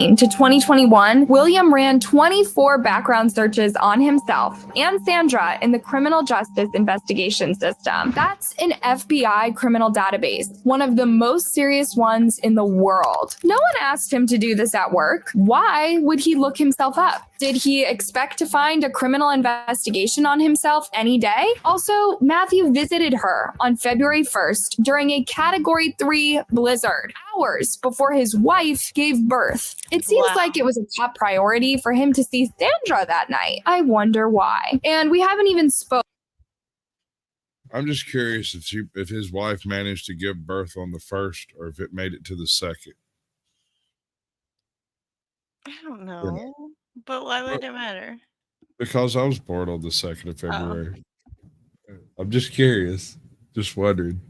E: To 2021, William ran 24 background searches on himself and Sandra in the criminal justice investigation system. That's an FBI criminal database, one of the most serious ones in the world. No one asked him to do this at work. Why would he look himself up? Did he expect to find a criminal investigation on himself any day? Also, Matthew visited her on February 1st during a Category 3 blizzard, hours before his wife gave birth. It seems like it was a top priority for him to see Sandra that night. I wonder why. And we haven't even spoken.
A: I'm just curious if his wife managed to give birth on the 1st or if it made it to the 2nd.
D: I don't know. But why would it matter?
A: Because I was born on the 2nd of February. I'm just curious. Just wondering.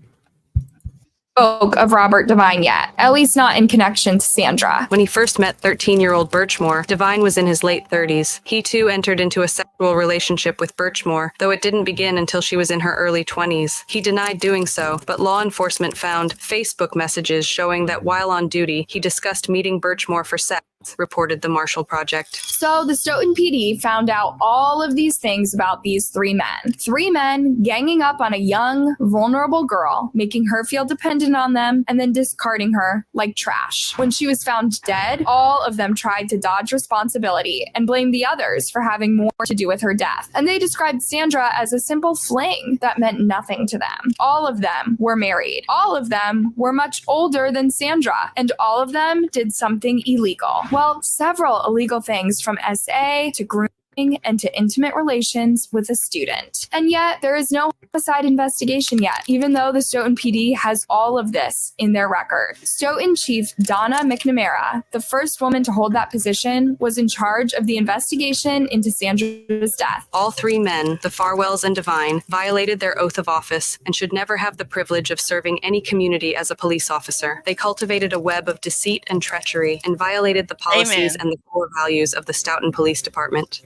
E: Spoke of Robert Devine yet, at least not in connection to Sandra.
I: When he first met 13-year-old Birchmore, Devine was in his late 30s. He too entered into a sexual relationship with Birchmore, though it didn't begin until she was in her early 20s. He denied doing so, but law enforcement found Facebook messages showing that while on duty, he discussed meeting Birchmore for sex, reported the Marshall Project.
E: So the Stoughton PD found out all of these things about these 3 men. 3 men ganging up on a young, vulnerable girl, making her feel dependent on them, and then discarding her like trash. When she was found dead, all of them tried to dodge responsibility and blame the others for having more to do with her death. And they described Sandra as a simple fling that meant nothing to them. All of them were married. All of them were much older than Sandra, and all of them did something illegal. Well, several illegal things from SA to Groomed and to intimate relations with a student. And yet, there is no homicide investigation yet, even though the Stoughton PD has all of this in their record. Stoughton Chief Donna McNamara, the first woman to hold that position, was in charge of the investigation into Sandra's death.
I: All three men, the Farwells and Devine, violated their oath of office and should never have the privilege of serving any community as a police officer. They cultivated a web of deceit and treachery and violated the policies and the core values of the Stoughton Police Department.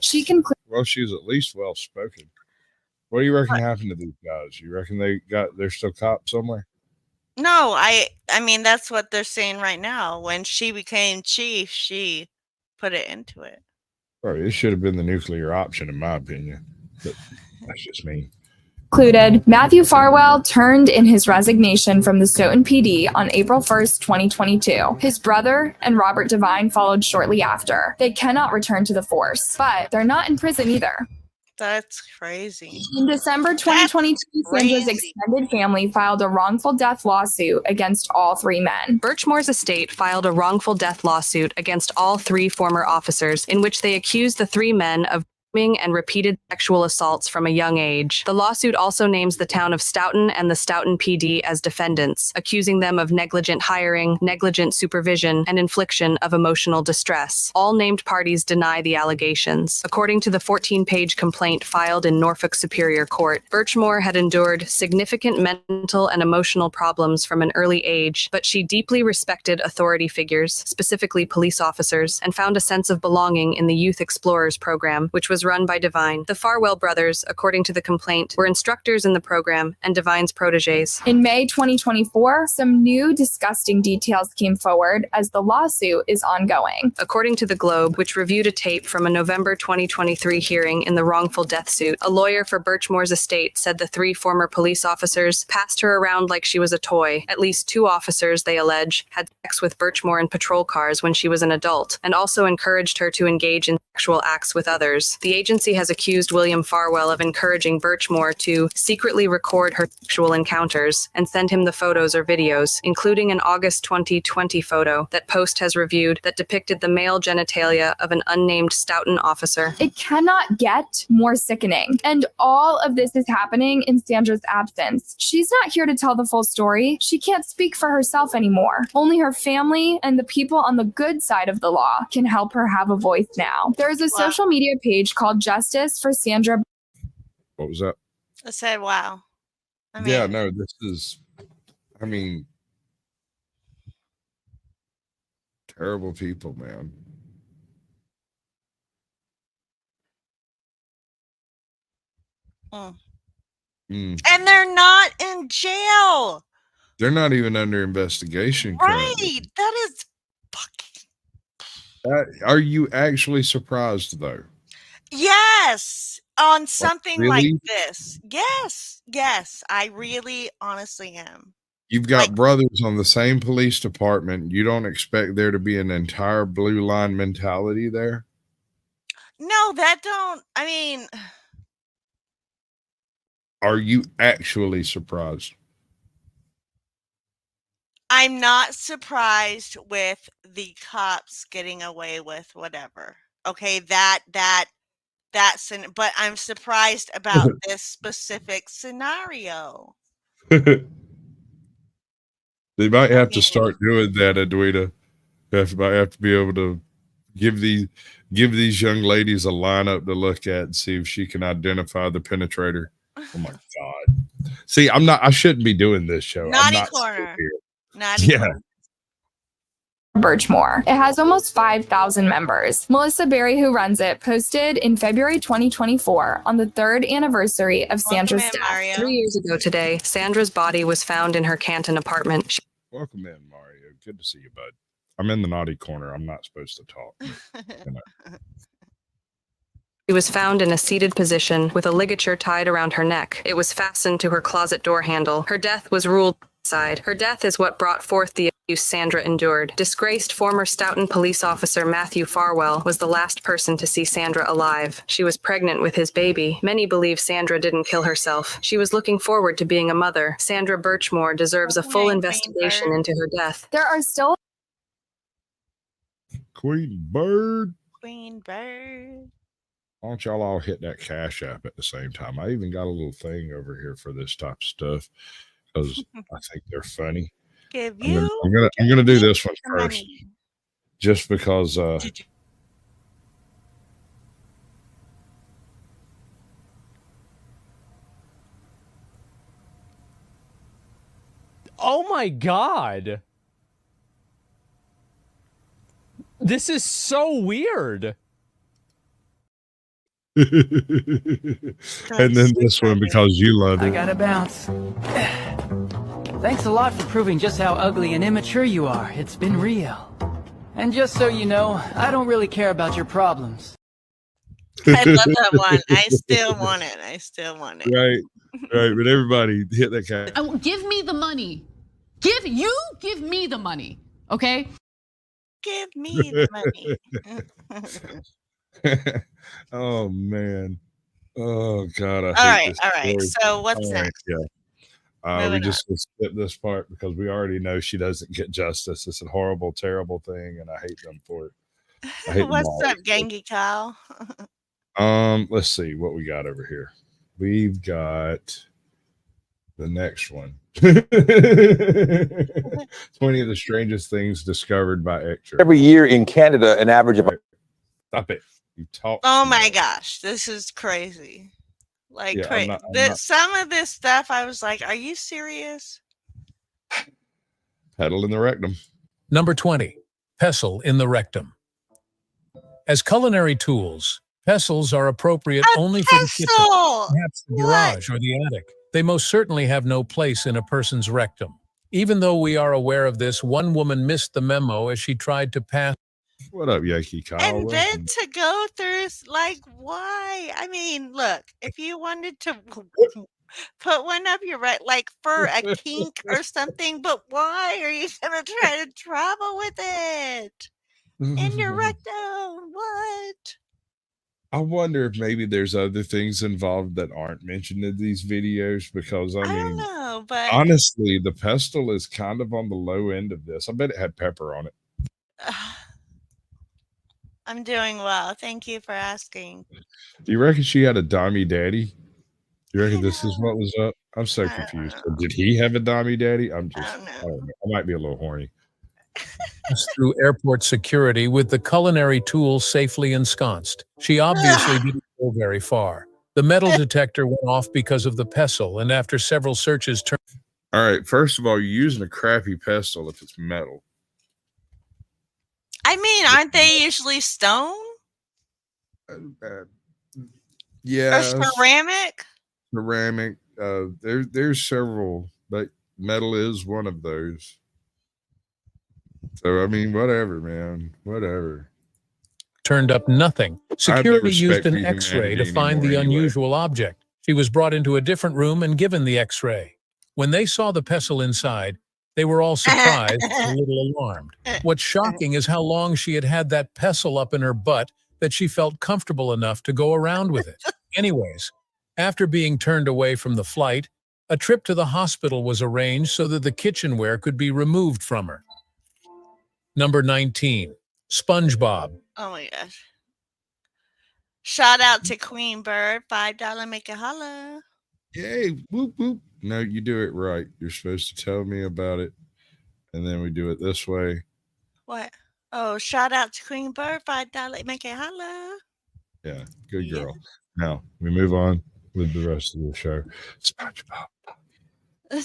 A: Well, she was at least well spoken. What do you reckon happened to these guys? You reckon they're still cops somewhere?
D: No, I mean that's what they're saying right now. When she became chief, she put it into it.
A: Bro, it should have been the nuclear option, in my opinion. But that's just me.
E: Included, Matthew Farwell turned in his resignation from the Stoughton PD on April 1st, 2022. His brother and Robert Devine followed shortly after. They cannot return to the force, but they're not in prison either.
D: That's crazy.
E: In December 2022, Sandra's extended family filed a wrongful death lawsuit against all three men.
I: Birchmore's estate filed a wrongful death lawsuit against all three former officers, in which they accused the three men of and repeated sexual assaults from a young age. The lawsuit also names the town of Stoughton and the Stoughton PD as defendants, accusing them of negligent hiring, negligent supervision, and infliction of emotional distress. All named parties deny the allegations. According to the 14-page complaint filed in Norfolk Superior Court, Birchmore had endured significant mental and emotional problems from an early age, but she deeply respected authority figures, specifically police officers, and found a sense of belonging in the Youth Explorers program, which was run by Devine. The Farwell brothers, according to the complaint, were instructors in the program and Devine's proteges.
E: In May 2024, some new disgusting details came forward as the lawsuit is ongoing.
I: According to the Globe, which reviewed a tape from a November 2023 hearing in the wrongful death suit, a lawyer for Birchmore's estate said the three former police officers passed her around like she was a toy. At least two officers, they allege, had sex with Birchmore in patrol cars when she was an adult, and also encouraged her to engage in sexual acts with others. The agency has accused William Farwell of encouraging Birchmore to secretly record her sexual encounters and send him the photos or videos, including an August 2020 photo that Post has reviewed that depicted the male genitalia of an unnamed Stoughton officer.
E: It cannot get more sickening. And all of this is happening in Sandra's absence. She's not here to tell the full story. She can't speak for herself anymore. Only her family and the people on the good side of the law can help her have a voice now. There is a social media page called Justice for Sandra.
A: What was that?
D: I said, wow. I mean,
A: yeah, no, this is, I mean, terrible people, man.
D: And they're not in jail.
A: They're not even under investigation.
D: Right.
A: Currently.
D: That is fucking.
A: Are you actually surprised, though?
D: Yes. On something
A: really?
D: like this. Yes. Yes. I really honestly am.
A: You've got brothers on the same police department. You don't expect there to be an entire blue line mentality there?
D: No, that don't. I mean.
A: Are you actually surprised?
D: I'm not surprised with the cops getting away with whatever. Okay, but I'm surprised about this specific scenario.
A: They might have to start doing that, Edwina. Might have to be able to give these young ladies a lineup to look at and see if she can identify the penetrator. Oh my God. See, I shouldn't be doing this show.
D: Naughty corner.
A: Corner.
E: Birchmore. It has almost 5,000 members. Melissa Berry, who runs it, posted in February 2024 on the 3rd anniversary of Sandra's death.
I: 3 years ago today, Sandra's body was found in her Canton apartment.
A: Welcome in, Mario. Good to see you, bud. I'm in the naughty corner. I'm not supposed to talk.
I: She was found in a seated position with a ligature tied around her neck. It was fastened to her closet door handle. Her death was ruled homicide. Her death is what brought forth the abuse Sandra endured. Disgraced former Stoughton police officer Matthew Farwell was the last person to see Sandra alive. She was pregnant with his baby. Many believe Sandra didn't kill herself. She was looking forward to being a mother. Sandra Birchmore deserves a full investigation into her death.
E: There are still
A: Queen Bird.
D: Queen Bird.
A: why don't y'all all hit that Cash App at the same time? I even got a little thing over here for this type of stuff because I think they're funny. I'm gonna do this one first, just because.
J: Oh my God. This is so weird.
A: And then this one because you love it.
K: I gotta bounce. Thanks a lot for proving just how ugly and immature you are. It's been real. And just so you know, I don't really care about your problems.
D: I love that one. I still want it.
A: Right. But everybody hit that Cash.
L: Give me the money. Give me the money. Okay?
D: Give me the money.
A: Oh man. Oh God.
D: All right. So what's next?
A: Yeah. We just skip this part because we already know she doesn't get justice. It's a horrible, terrible thing, and I hate them for it.
D: What's up, Gangy Kyle?
A: Let's see what we got over here. We've got the next one. 20 of the strangest things discovered by extras.
M: Every year in Canada, an average of...
A: Stop it. You talk.
D: Oh my gosh, this is crazy. Like crazy. Some of this stuff, I was like, are you serious?
A: Pedal in the rectum.
N: Number 20, pestle in the rectum. As culinary tools, pestles are appropriate only for the kitchen, perhaps the garage or the attic. They most certainly have no place in a person's rectum. Even though we are aware of this, one woman missed the memo as she tried to pass.
A: What up, Yankee Kyle?
D: And then to go through, like, why? I mean, look, if you wanted to put one up your right, like for a kink or something, but why are you gonna try to travel with it in your rectum? What?
A: I wonder if maybe there's other things involved that aren't mentioned in these videos, because I mean,
D: don't know, but
A: honestly, the pestle is kind of on the low end of this. I bet it had pepper on it.
D: I'm doing well. Thank you for asking.
A: Do you reckon she had a dommy daddy? You reckon this is what was up? I'm so confused. Did he have a dommy daddy? I don't know. I might be a little horny.
N: Through airport security with the culinary tool safely ensconced. She obviously didn't go very far. The metal detector went off because of the pestle, and after several searches turned...
A: All right, first of all, you're using a crappy pestle if it's metal.
D: I mean, aren't they usually stone?
A: Yeah.
D: Or ceramic?
A: Ceramic. There's several, but metal is one of those. So, I mean, whatever, man. Whatever.
N: Turned up nothing. Security used an X-ray to find the unusual object. She was brought into a different room and given the X-ray. When they saw the pestle inside, they were all surprised and a little alarmed. What's shocking is how long she had had that pestle up in her butt that she felt comfortable enough to go around with it. Anyways, after being turned away from the flight, a trip to the hospital was arranged so that the kitchenware could be removed from her. Number 19, SpongeBob.
D: Oh my gosh. Shout out to Queen Bird, $5 make it holla.
A: Yay, whoop, whoop. No, you do it right. You're supposed to tell me about it, and then we do it this way.
D: What? Oh, shout out to Queen Bird, $5 make it holla.
A: Yeah, good girl. Now, we move on with the rest of the show. SpongeBob.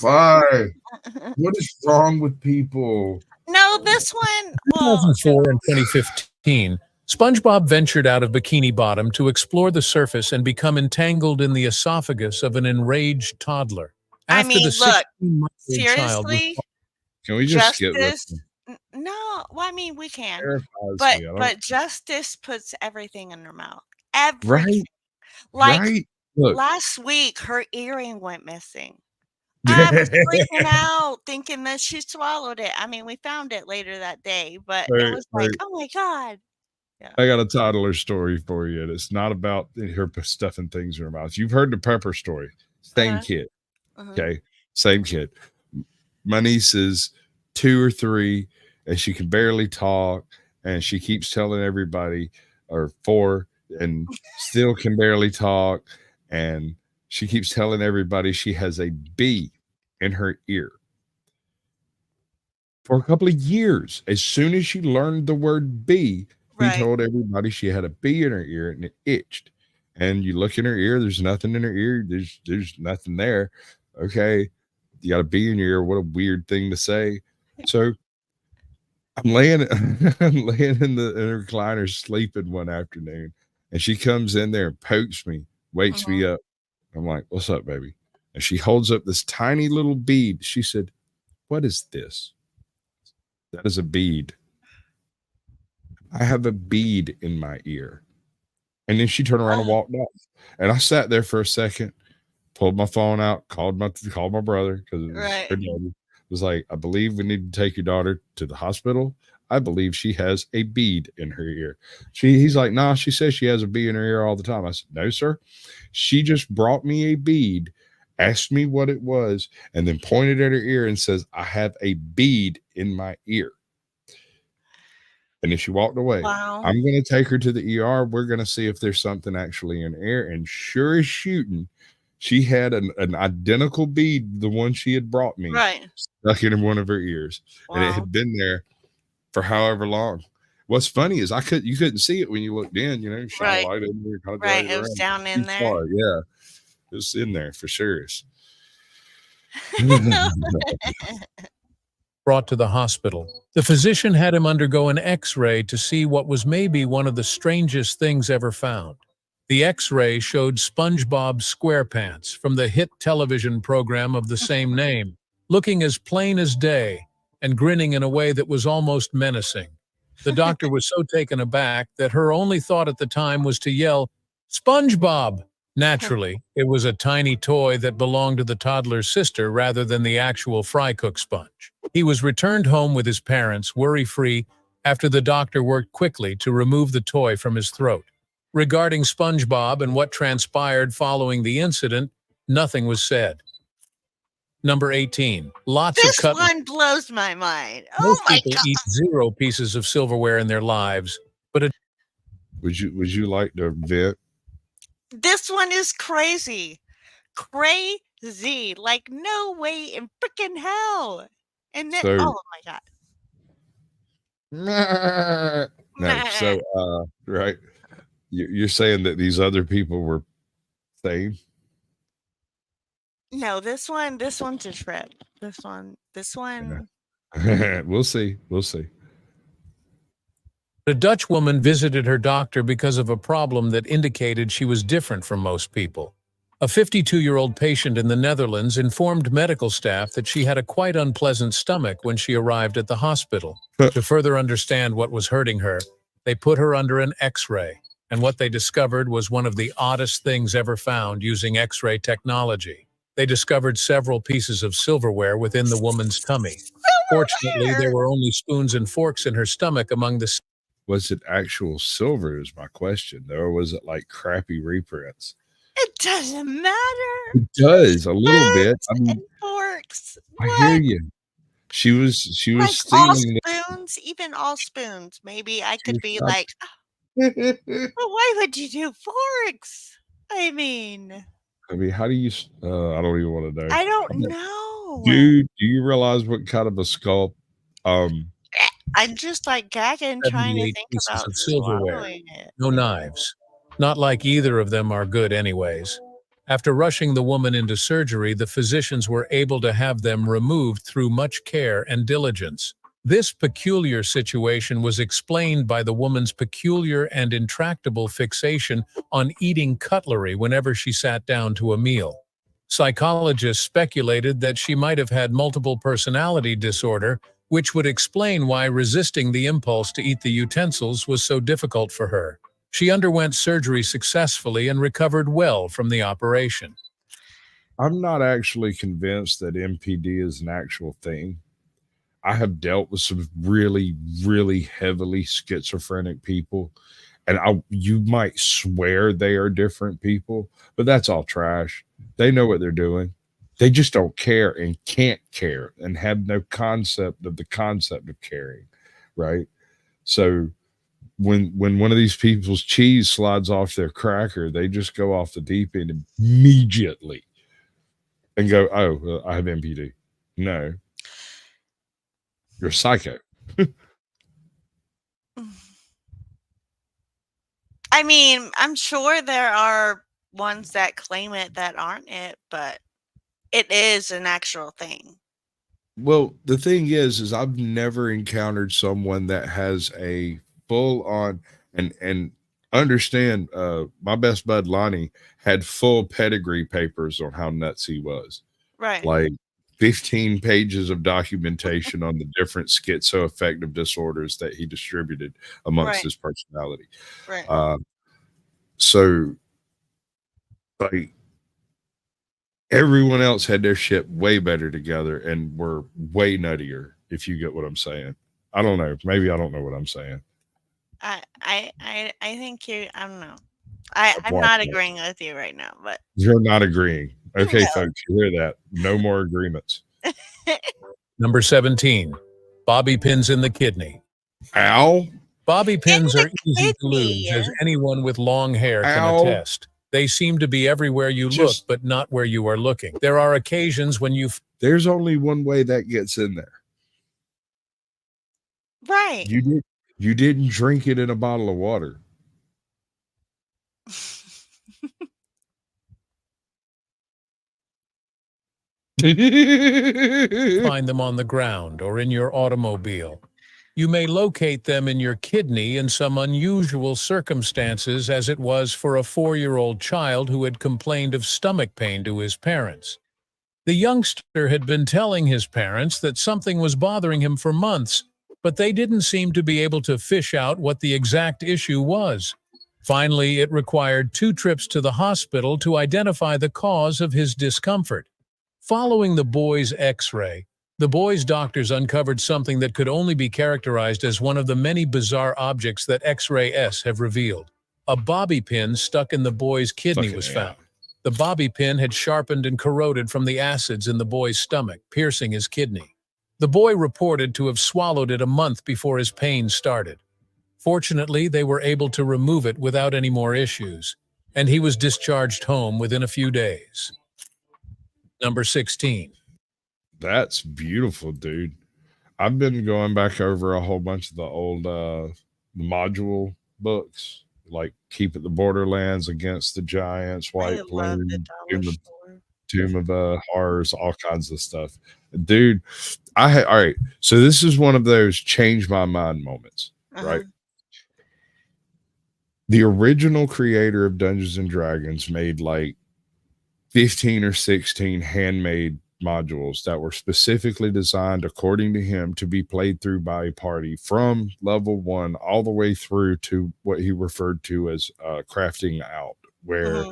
A: Why? What is wrong with people?
D: No, this one.
N: 2004 and 2015, SpongeBob ventured out of Bikini Bottom to explore the surface and become entangled in the esophagus of an enraged toddler. After
D: look,
N: 16-month-old
D: seriously?
A: Can we just skip this?
D: No, well, I mean, we can. But Justice puts everything in her mouth. Everything. Like last week, her earring went missing. I was freaking out thinking that she swallowed it. I mean, we found it later that day, but it was like, oh my God. Yeah.
A: I got a toddler story for you. It's not about her stuffing things in her mouth. You've heard the Pepper story. Same kid. Okay. Same kid. My niece is 2 or 3 and she can barely talk. And she keeps telling everybody, or 4, and still can barely talk. And she keeps telling everybody she has a bee in her ear. For a couple of years, as soon as she learned the word bee, he told everybody she had a bee in her ear and it itched. And you look in her ear, there's nothing in her ear. There's nothing there. Okay, you got a bee in your ear. What a weird thing to say. So I'm laying in the recliner sleeping one afternoon, and she comes in there and pokes me, wakes me up. I'm like, "What's up, baby?" And she holds up this tiny little bead. She said, "What is this?" That is a bead. I have a bead in my ear. And then she turned around and walked off. And I sat there for a second, pulled my phone out, called my brother because it was her daddy. Was like, "I believe we need to take your daughter to the hospital. I believe she has a bead in her ear." He's like, "Nah, she says she has a bead in her ear all the time." I said, "No, sir. She just brought me a bead, asked me what it was, and then pointed at her ear and says, 'I have a bead in my ear.'" And then she walked away.
D: Wow.
A: I'm going to take her to the ER. We're going to see if there's something actually in air. And sure as shooting, she had an identical bead, the one she had brought me, stuck in one of her ears.
D: Wow.
A: And it had been there for however long. What's funny is you couldn't see it when you looked in, shine a light in there. Kind of
D: it was down in there.
A: Yeah, it was in there for sure.
N: Brought to the hospital. The physician had him undergo an X-ray to see what was maybe one of the strangest things ever found. The X-ray showed SpongeBob SquarePants from the hit television program of the same name, looking as plain as day and grinning in a way that was almost menacing. The doctor was so taken aback that her only thought at the time was to yell, "SpongeBob!" Naturally, it was a tiny toy that belonged to the toddler's sister rather than the actual fry cook sponge. He was returned home with his parents, worry-free, after the doctor worked quickly to remove the toy from his throat. Regarding SpongeBob and what transpired following the incident, nothing was said. Number 18.
D: This one blows my mind.
N: Most
D: oh my
N: people
D: God.
N: eat 0 pieces of silverware in their lives, but
A: would you like to vent?
D: This one is crazy. Crazy. Like no way in freaking hell. And then oh my God.
A: No, so right. You're saying that these other people were sane?
D: No, this one's a trip. This one.
A: We'll see.
N: A Dutch woman visited her doctor because of a problem that indicated she was different from most people. A 52-year-old patient in the Netherlands informed medical staff that she had a quite unpleasant stomach when she arrived at the hospital. To further understand what was hurting her, they put her under an X-ray, and what they discovered was one of the oddest things ever found using X-ray technology. They discovered several pieces of silverware within the woman's tummy. Fortunately, there were only spoons and forks in her stomach among the...
A: Was it actual silver is my question, though, or was it like crappy reprints?
D: It doesn't matter.
A: It does a little bit. I mean,
D: and forks.
A: I hear you. She was
D: like
A: stealing
D: all spoons, even all spoons. Maybe I could be like, but why would you do forks? I mean,
A: how do you? I don't even want to know.
D: I don't know.
A: Dude, do you realize what kind of a skull?
D: I'm just like gagging, trying to think about
N: of silverware.
D: swallowing it.
N: No knives. Not like either of them are good anyways. After rushing the woman into surgery, the physicians were able to have them removed through much care and diligence. This peculiar situation was explained by the woman's peculiar and intractable fixation on eating cutlery whenever she sat down to a meal. Psychologists speculated that she might have had multiple personality disorder, which would explain why resisting the impulse to eat the utensils was so difficult for her. She underwent surgery successfully and recovered well from the operation.
A: I'm not actually convinced that MPD is an actual thing. I have dealt with some really, really heavily schizophrenic people, and you might swear they are different people, but that's all trash. They know what they're doing. They just don't care and can't care and have no concept of the concept of caring, right? So when one of these people's cheese slides off their cracker, they just go off the deep end immediately and go, "Oh, I have MPD." No, you're a psycho.
D: I mean, I'm sure there are ones that claim it that aren't it, but it is an actual thing.
A: Well, the thing is I've never encountered someone that has a full on and understand. My best bud Lonnie had full pedigree papers on how nuts he was.
D: Right.
A: Like 15 pages of documentation on the different schizoaffective disorders that he distributed amongst his personality.
D: Right.
A: So like everyone else had their shit way better together and were way nuttier, if you get what I'm saying. I don't know. Maybe I don't know what I'm saying.
D: I think you, I don't know. I'm not agreeing with you right now, but
A: you're not agreeing. Okay, folks, you hear that? No more agreements.
N: Number 17, bobby pins in the kidney.
A: Ow.
N: Bobby pins are easy to lose, as anyone with long hair can attest. They seem to be everywhere you look, but not where you are looking. There are occasions when
A: there's only one way that gets in there.
D: Right.
A: You didn't drink it in a bottle of water.
N: Find them on the ground or in your automobile. You may locate them in your kidney in some unusual circumstances, as it was for a 4-year-old child who had complained of stomach pain to his parents. The youngster had been telling his parents that something was bothering him for months, but they didn't seem to be able to fish out what the exact issue was. Finally, it required 2 trips to the hospital to identify the cause of his discomfort. Following the boy's X-ray, the boy's doctors uncovered something that could only be characterized as one of the many bizarre objects that X-rays have revealed. A bobby pin stuck in the boy's kidney was found. The bobby pin had sharpened and corroded from the acids in the boy's stomach, piercing his kidney. The boy reported to have swallowed it a month before his pain started. Fortunately, they were able to remove it without any more issues, and he was discharged home within a few days. Number 16.
A: That's beautiful, dude. I've been going back over a whole bunch of the old module books, like Keep It the Borderlands, Against the Giants, White Plume, Tomb of Horrors, all kinds of stuff. Dude, all right. So this is one of those change my mind moments, right? The original creator of Dungeons and Dragons made like 15 or 16 handmade modules that were specifically designed, according to him, to be played through by a party from level 1 all the way through to what he referred to as crafting out, where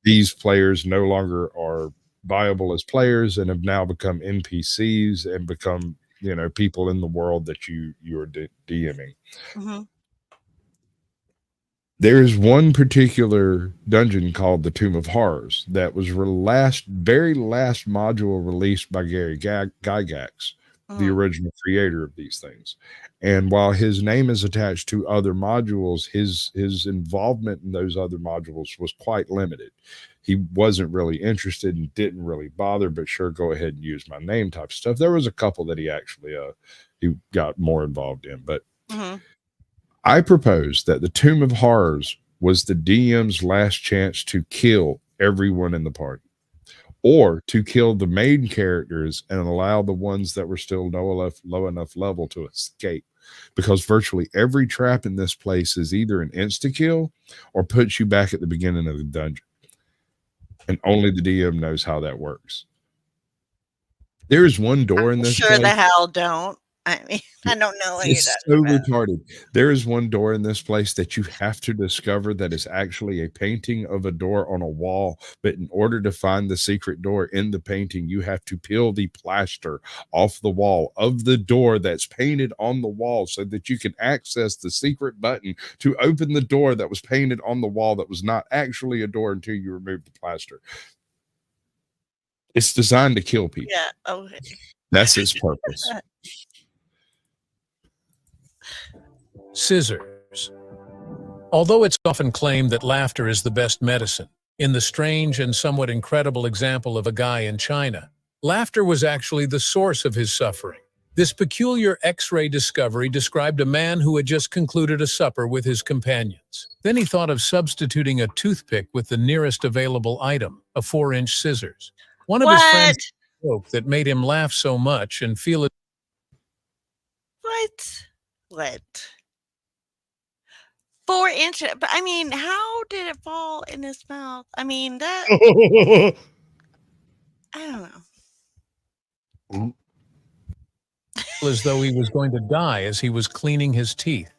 A: these players no longer are viable as players and have now become NPCs and become, you know, people in the world that you are DMing. There's one particular dungeon called the Tomb of Horrors that was very last module released by Gary Gygax, the original creator of these things. And while his name is attached to other modules, his involvement in those other modules was quite limited. He wasn't really interested and didn't really bother, but sure, go ahead and use my name type stuff. There was a couple that he actually he got more involved in, but I propose that the Tomb of Horrors was the DM's last chance to kill everyone in the party, or to kill the main characters and allow the ones that were still low enough level to escape. Because virtually every trap in this place is either an insta-kill or puts you back at the beginning of the dungeon. And only the DM knows how that works. There is one door in this
D: place. Sure the hell don't. I mean, I don't know what
A: it's so retarded. There is one door in this place that you have to discover that is actually a painting of a door on a wall. But in order to find the secret door in the painting, you have to peel the plaster off the wall of the door that's painted on the wall so that you can access the secret button to open the door that was painted on the wall that was not actually a door until you remove the plaster. It's designed to kill people.
D: Yeah, okay.
A: That's its purpose.
N: Scissors. Although it's often claimed that laughter is the best medicine, in the strange and somewhat incredible example of a guy in China, laughter was actually the source of his suffering. This peculiar X-ray discovery described a man who had just concluded a supper with his companions. Then he thought of substituting a toothpick with the nearest available item, a 4-inch scissors. One of his friends spoke that made him laugh so much and feel it.
D: What? 4 inches? But I mean, how did it fall in his mouth? I mean, that. I don't know.
N: As though he was going to die as he was cleaning his teeth.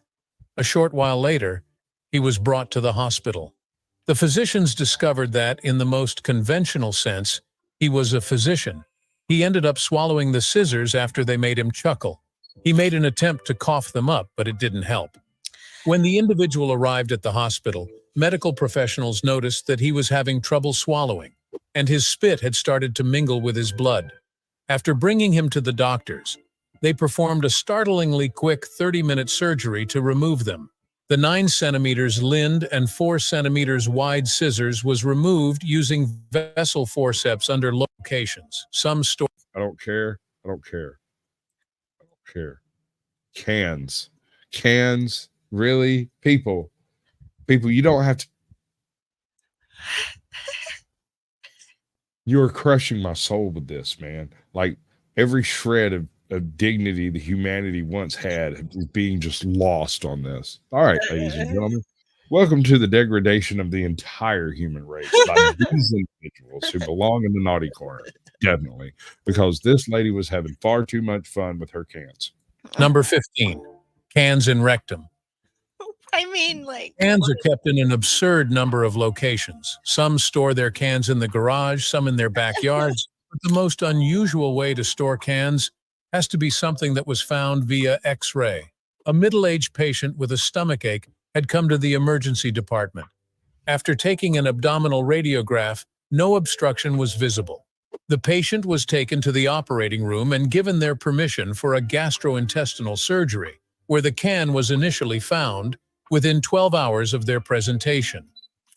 N: A short while later, he was brought to the hospital. The physicians discovered that, in the most conventional sense, he was a physician. He ended up swallowing the scissors after they made him chuckle. He made an attempt to cough them up, but it didn't help. When the individual arrived at the hospital, medical professionals noticed that he was having trouble swallowing, and his spit had started to mingle with his blood. After bringing him to the doctors, they performed a startlingly quick 30-minute surgery to remove them. The 9 centimeters lind and 4 centimeters wide scissors was removed using vessel forceps under locations.
A: I don't care. Cans. Really? People, you don't have to. You are crushing my soul with this, man. Like, every shred of dignity the humanity once had is being just lost on this. All right, ladies and gentlemen, welcome to the degradation of the entire human race by these individuals who belong in the naughty corner. Definitely, because this lady was having far too much fun with her cans.
N: Number 15, cans in rectum.
D: I mean, like,
N: cans are kept in an absurd number of locations. Some store their cans in the garage, some in their backyards. But the most unusual way to store cans has to be something that was found via X-ray. A middle-aged patient with a stomachache had come to the emergency department. After taking an abdominal radiograph, no obstruction was visible. The patient was taken to the operating room and given their permission for a gastrointestinal surgery, where the can was initially found within 12 hours of their presentation.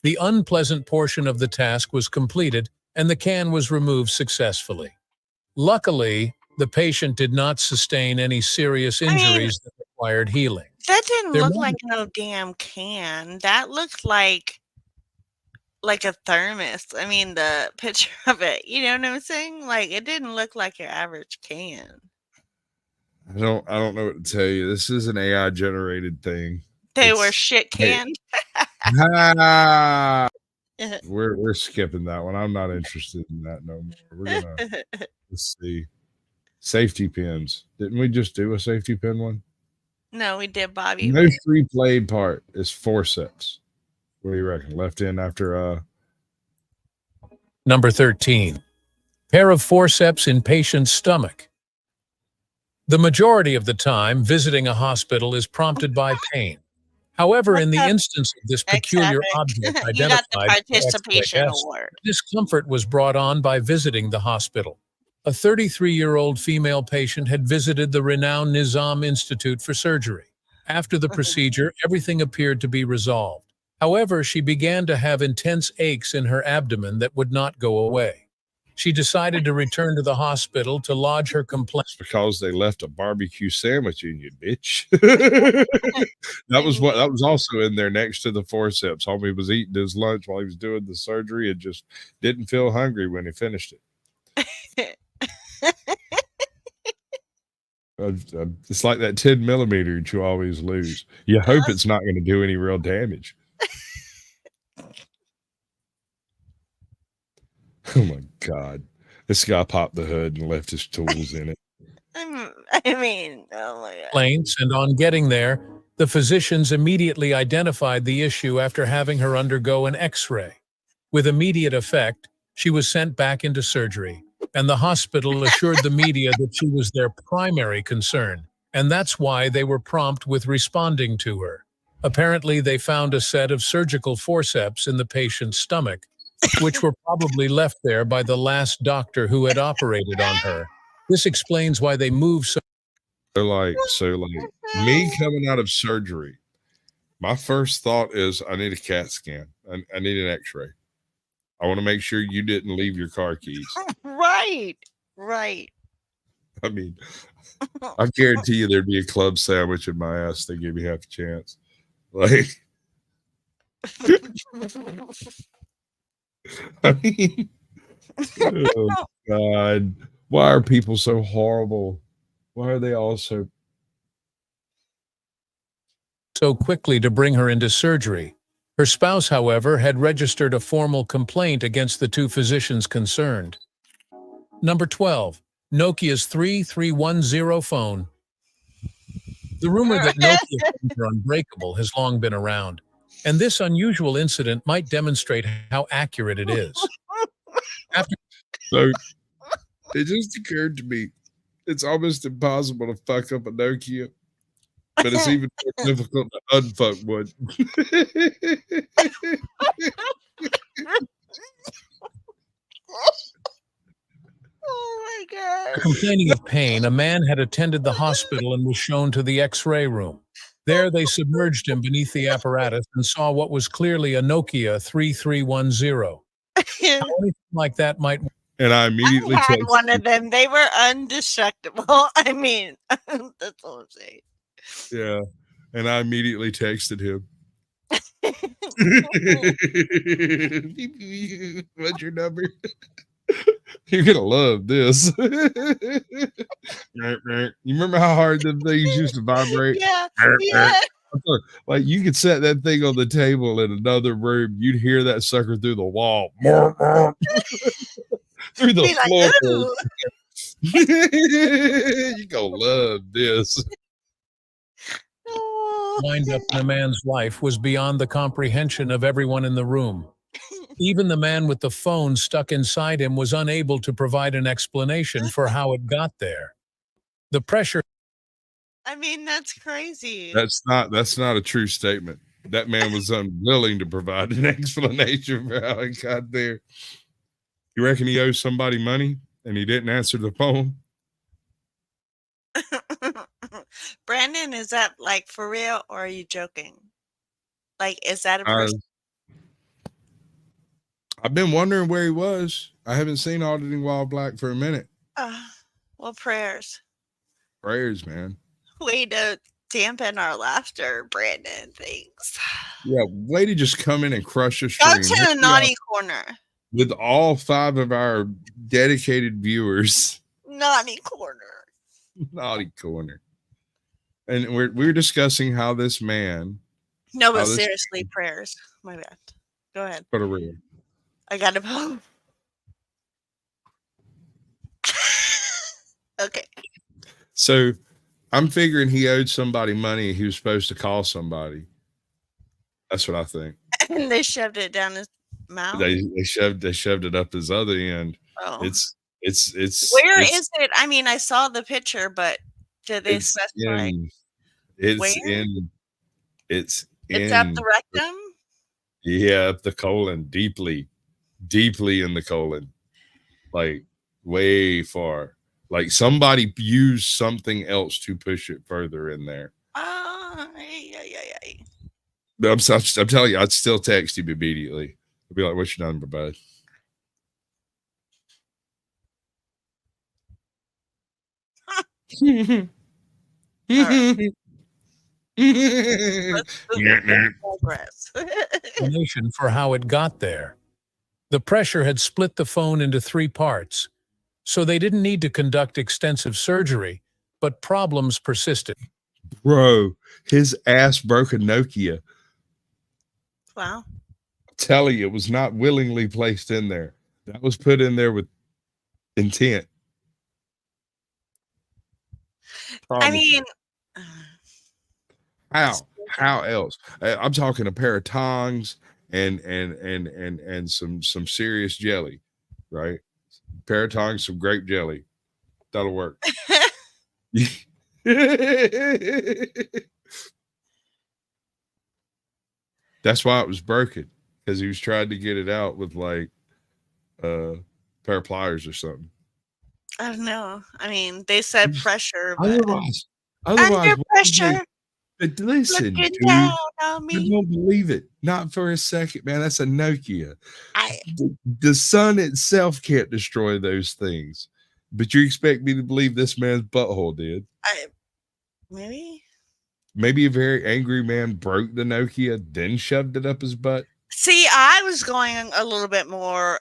N: The unpleasant portion of the task was completed, and the can was removed successfully. Luckily, the patient did not sustain any serious injuries that required healing.
D: That didn't look like no damn can. That looked like a thermos. I mean, the picture of it, you know what I'm saying? Like, it didn't look like your average can.
A: I don't know what to tell you. This is an AI generated thing.
D: They were shit canned.
A: We're skipping that one. I'm not interested in that no more. We're gonna let's see. Safety pins. Didn't we just do a safety pin one?
D: No, we did, Bobby.
A: The most replayed part is forceps. What do you reckon? Left in after
N: Number 13. Pair of forceps in patient's stomach. The majority of the time, visiting a hospital is prompted by pain. However, in the instance of this peculiar object identified,
D: you got the participation award.
N: Discomfort was brought on by visiting the hospital. A 33-year-old female patient had visited the renowned Nizam Institute for surgery. After the procedure, everything appeared to be resolved. However, she began to have intense aches in her abdomen that would not go away. She decided to return to the hospital to lodge her complaint.
A: Because they left a barbecue sandwich in you, bitch. That was also in there next to the forceps. Homie was eating his lunch while he was doing the surgery and just didn't feel hungry when he finished it. It's like that 10 millimeter that you always lose. You hope it's not going to do any real damage. Oh my God. This guy popped the hood and left his tools in it.
D: I mean, oh my God.
N: Complaints, and on getting there, the physicians immediately identified the issue after having her undergo an X-ray. With immediate effect, she was sent back into surgery, and the hospital assured the media that she was their primary concern, and that's why they were prompt with responding to her. Apparently, they found a set of surgical forceps in the patient's stomach, which were probably left there by the last doctor who had operated on her. This explains why they moved so.
A: So like me coming out of surgery, My first thought is I need a CAT scan. I need an X-ray. I want to make sure you didn't leave your car keys.
D: Right. Right.
A: I mean, I guarantee you there'd be a club sandwich in my ass. They give me half a chance. Like, I mean, oh God, why are people so horrible? Why are they all so
N: quickly to bring her into surgery? Her spouse, however, had registered a formal complaint against the two physicians concerned. Number 12, Nokia's 3310 phone. The rumor that Nokia phones are unbreakable has long been around, and this unusual incident might demonstrate how accurate it is.
A: So it just occurred to me, it's almost impossible to fuck up a Nokia, but it's even more difficult to unfuck one.
D: Oh my God.
N: Complaining of pain, a man had attended the hospital and was shown to the X-ray room. There, they submerged him beneath the apparatus and saw what was clearly a Nokia 3310. Anything like that might...
A: And I immediately
D: had one of them. They were undestructible. I mean, that's all I'm saying.
A: Yeah. And I immediately texted him. What's your number? You're gonna love this. You remember how hard them things used to vibrate?
D: Yeah. Yeah.
A: Like you could set that thing on the table in another room, you'd hear that sucker through the wall. Through the floor. You're gonna love this.
N: Wind up in a man's life was beyond the comprehension of everyone in the room. Even the man with the phone stuck inside him was unable to provide an explanation for how it got there. The pressure...
D: I mean, that's crazy.
A: That's not a true statement. That man was unwilling to provide an explanation for how it got there. You reckon he owes somebody money and he didn't answer the phone?
D: Brandon, is that like for real or are you joking? Like, is that a person?
A: I've been wondering where he was. I haven't seen Auditing While Black for a minute.
D: Well, prayers.
A: Prayers, man.
D: Way to dampen our laughter, Brandon. Thanks.
A: Yeah, way to just come in and crush a stream.
D: Go to the naughty corner.
A: With all 5 of our dedicated viewers.
D: Naughty corner.
A: Naughty corner. And we're discussing how this man.
D: No, but seriously, prayers. My bad. Go ahead.
A: For real.
D: I got to vote. Okay.
A: So I'm figuring he owed somebody money. He was supposed to call somebody. That's what I think.
D: And they shoved it down his mouth.
A: They shoved it up his other end.
D: Oh.
A: It's
D: Where is it? I mean, I saw the picture, but did they specify?
A: It's
D: up the rectum?
A: Yeah, up the colon, deeply in the colon. Like way far. Like somebody used something else to push it further in there. I'm telling you, I'd still text him immediately. I'd be like, "What's your number, bud?"
N: Explanation for how it got there. The pressure had split the phone into 3 parts, so they didn't need to conduct extensive surgery, but problems persisted.
A: Bro, his ass broke a Nokia.
D: Wow.
A: I'm telling you, it was not willingly placed in there. That was put in there with intent.
D: I mean,
A: how else? I'm talking a pair of tongs and some serious jelly, right? Pair of tongs, some grape jelly. That'll work. That's why it was broken, because he was trying to get it out with like a pair of pliers or something.
D: I don't know. I mean, they said pressure, but
A: Otherwise,
D: under pressure.
A: But listen,
D: looking
A: dude,
D: down on
A: I
D: me.
A: don't believe it. Not for a second, man. That's a Nokia. The sun itself can't destroy those things. But you expect me to believe this man's butthole did?
D: Maybe.
A: Maybe a very angry man broke the Nokia, then shoved it up his butt.
D: See, I was going a little bit more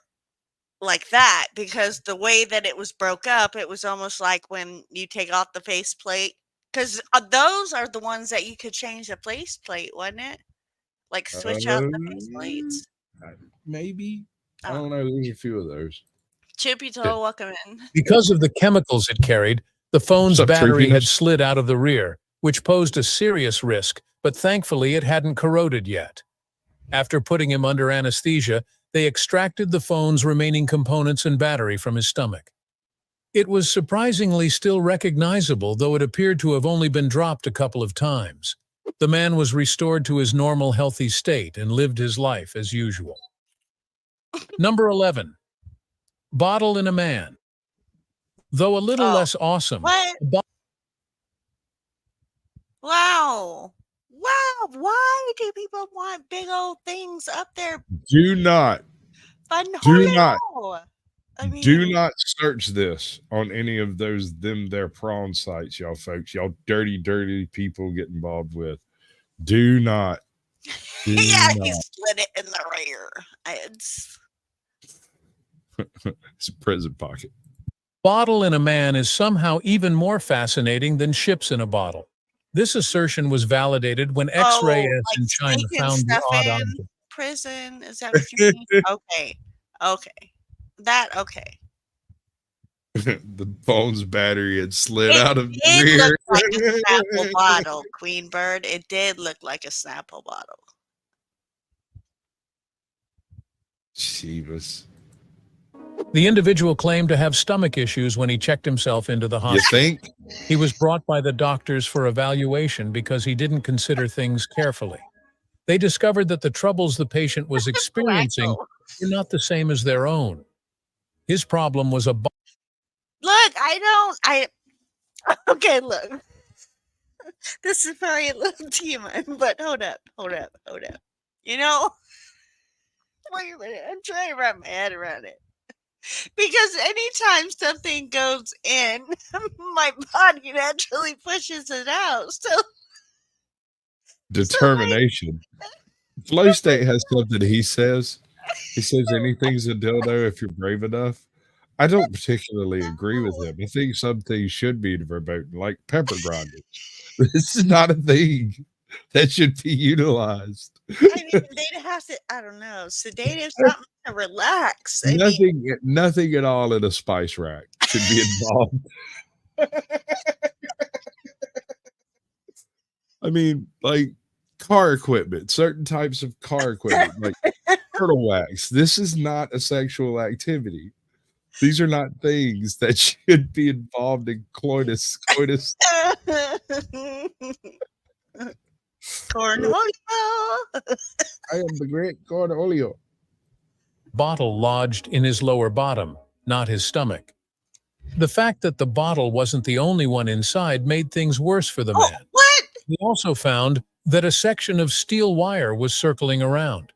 D: like that because the way that it was broke up, it was almost like when you take off the faceplate. Because those are the ones that you could change the faceplate, wasn't it? Like switch out the faceplates.
A: Maybe. I don't know. There's a few of those.
D: Chippy Toe, welcome in.
N: Because of the chemicals it carried, the phone's battery had slid out of the rear, which posed a serious risk, but thankfully it hadn't corroded yet. After putting him under anesthesia, they extracted the phone's remaining components and battery from his stomach. It was surprisingly still recognizable, though it appeared to have only been dropped a couple of times. The man was restored to his normal, healthy state and lived his life as usual. Number 11. Bottle in a Man. Though a little less awesome.
D: What? Wow. Wow. Why do people want big old things up there?
A: Do not. Do not. Do not search this on any of those their prawn sites, y'all folks. Y'all dirty people get involved with. Do not.
D: He slid it in the rear.
A: It's a prison pocket.
N: Bottle in a man is somehow even more fascinating than ships in a bottle. This assertion was validated when X-Ray in China found the odd object.
D: Prison, is that what you mean? Okay. Okay.
A: The phone's battery had slid out of the rear.
D: It looked like a Snapple bottle, Queen Bird. It did look like a Snapple bottle.
A: Jeebus.
N: The individual claimed to have stomach issues when he checked himself into the hospital.
A: You think?
N: He was brought by the doctors for evaluation because he didn't consider things carefully. They discovered that the troubles the patient was experiencing were not the same as their own. His problem was a...
D: Look, okay, look. This is probably a little TMI, but hold up. You know, wait a minute, I'm trying to wrap my head around it. Because anytime something goes in, my body naturally pushes it out. So
A: determination. Flow State has something he says. He says anything's a dildo if you're brave enough. I don't particularly agree with him. I think some things should be verboten, like pepper grinders. This is not a thing that should be utilized.
D: I mean, they'd have to, I don't know, sedative something to relax.
A: Nothing at all in a spice rack should be involved. I mean, like car equipment, certain types of car equipment, like turtle wax. This is not a sexual activity. These are not things that should be involved in coitus.
D: Cornholio.
A: I am the great Cornholio.
N: Bottle lodged in his lower bottom, not his stomach. The fact that the bottle wasn't the only one inside made things worse for the man.
D: What?
N: He also found that a section of steel wire was circling around.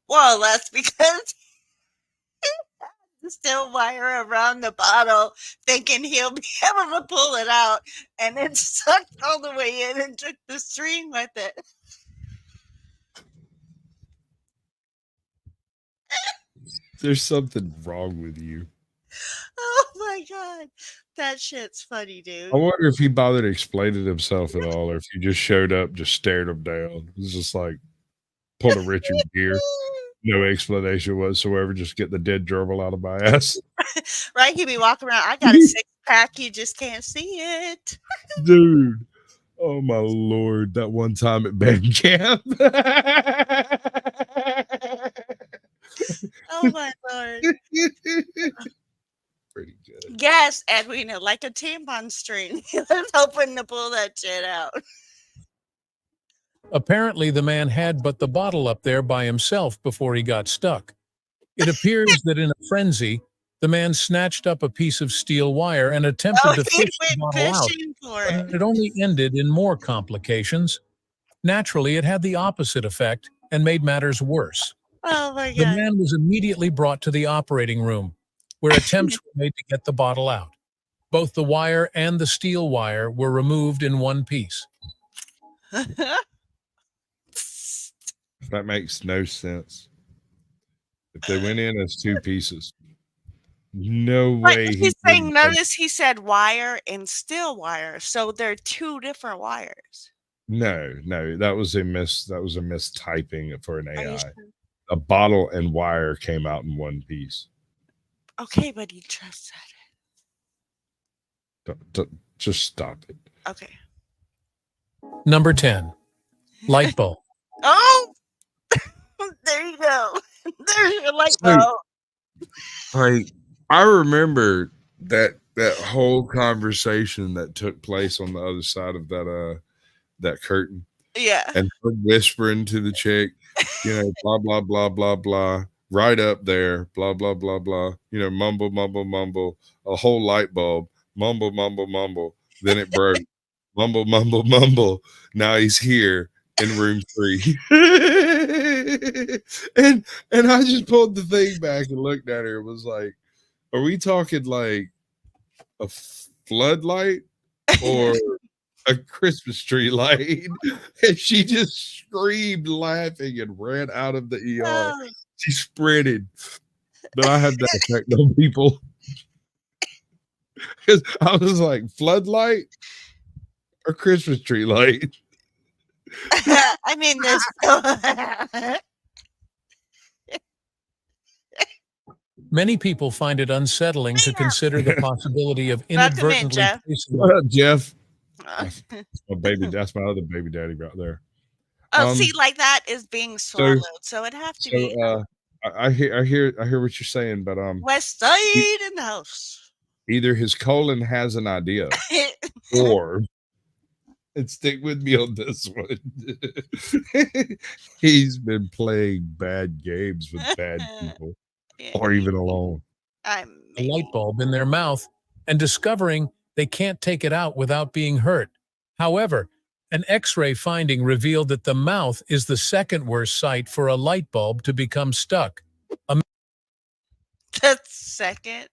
D: Well, that's because the steel wire around the bottle, thinking he'll be able to pull it out, and it sucked all the way in and took the string with it.
A: There's something wrong with you.
D: Oh my God. That shit's funny, dude.
A: I wonder if he bothered explaining himself at all, or if he just showed up, just stared him down. It's just like pulled a Richard Gere. No explanation whatsoever. Just get the dead gerbil out of my ass.
D: Right? He'd be walking around. I got a 6-pack. You just can't see it.
A: Dude. Oh my Lord. That one time at band camp.
D: Oh my Lord.
A: Pretty good.
D: Yes, Edwina, like a tampon string. He was hoping to pull that shit out.
N: Apparently, the man had but the bottle up there by himself before he got stuck. It appears that in a frenzy, the man snatched up a piece of steel wire and attempted to fish the bottle out
D: for
N: but
D: it.
N: it only ended in more complications. Naturally, it had the opposite effect and made matters worse.
D: Oh my
N: The
D: God.
N: man was immediately brought to the operating room, where attempts were made to get the bottle out. Both the wire and the steel wire were removed in one piece.
A: That makes no sense. If they went in as two pieces, no
D: But
A: way
D: he's saying, notice he said wire and steel wire, so they're two different wires.
A: No, that was a mistyping for an
D: Are you
A: AI.
D: sure?
A: A bottle and wire came out in one piece.
D: Okay, but he just said
A: it. Just stop it.
D: Okay.
N: Number 10, light bulb.
D: Oh, there you go. There's your light bulb.
A: Like, I remember that whole conversation that took place on the other side of that curtain.
D: Yeah.
A: And her whispering to the chick, blah, blah, blah, blah, blah, right up there, blah, blah, blah, blah, mumble, mumble, mumble, a whole light bulb, mumble, mumble, mumble. Then it broke, mumble, mumble, mumble. Now he's here in room 3. and I just pulled the thing back and looked at her and was like, are we talking like a floodlight or a Christmas tree light? And she just screamed laughing and ran out of the ER.
D: Oh.
A: She sprinted. But I had that effect on people. Because I was like, floodlight or Christmas tree light?
D: I mean, there's
N: Many people find it unsettling to consider the possibility of inadvertently
D: Jeff.
A: What up, Jeff? That's my other baby daddy right there.
D: Oh, see, like that is being swallowed, so it'd have to be.
A: I hear what you're saying, but
D: West Side in the house.
A: Either his colon has an idea, or and stick with me on this one. He's been playing bad games with bad people, or even alone.
N: A light bulb in their mouth and discovering they can't take it out without being hurt. However, an X-ray finding revealed that the mouth is the second worst site for a light bulb to become stuck.
D: That's second.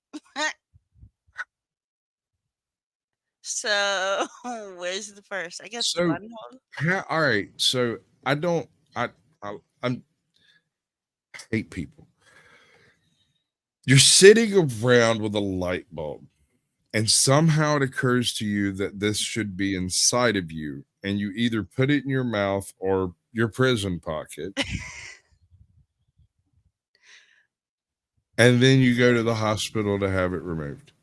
D: So where's the first? I guess the buttonhole.
A: All right. So I hate people. You're sitting around with a light bulb, and somehow it occurs to you that this should be inside of you, and you either put it in your mouth or your prison pocket. And then you go to the hospital to have it removed.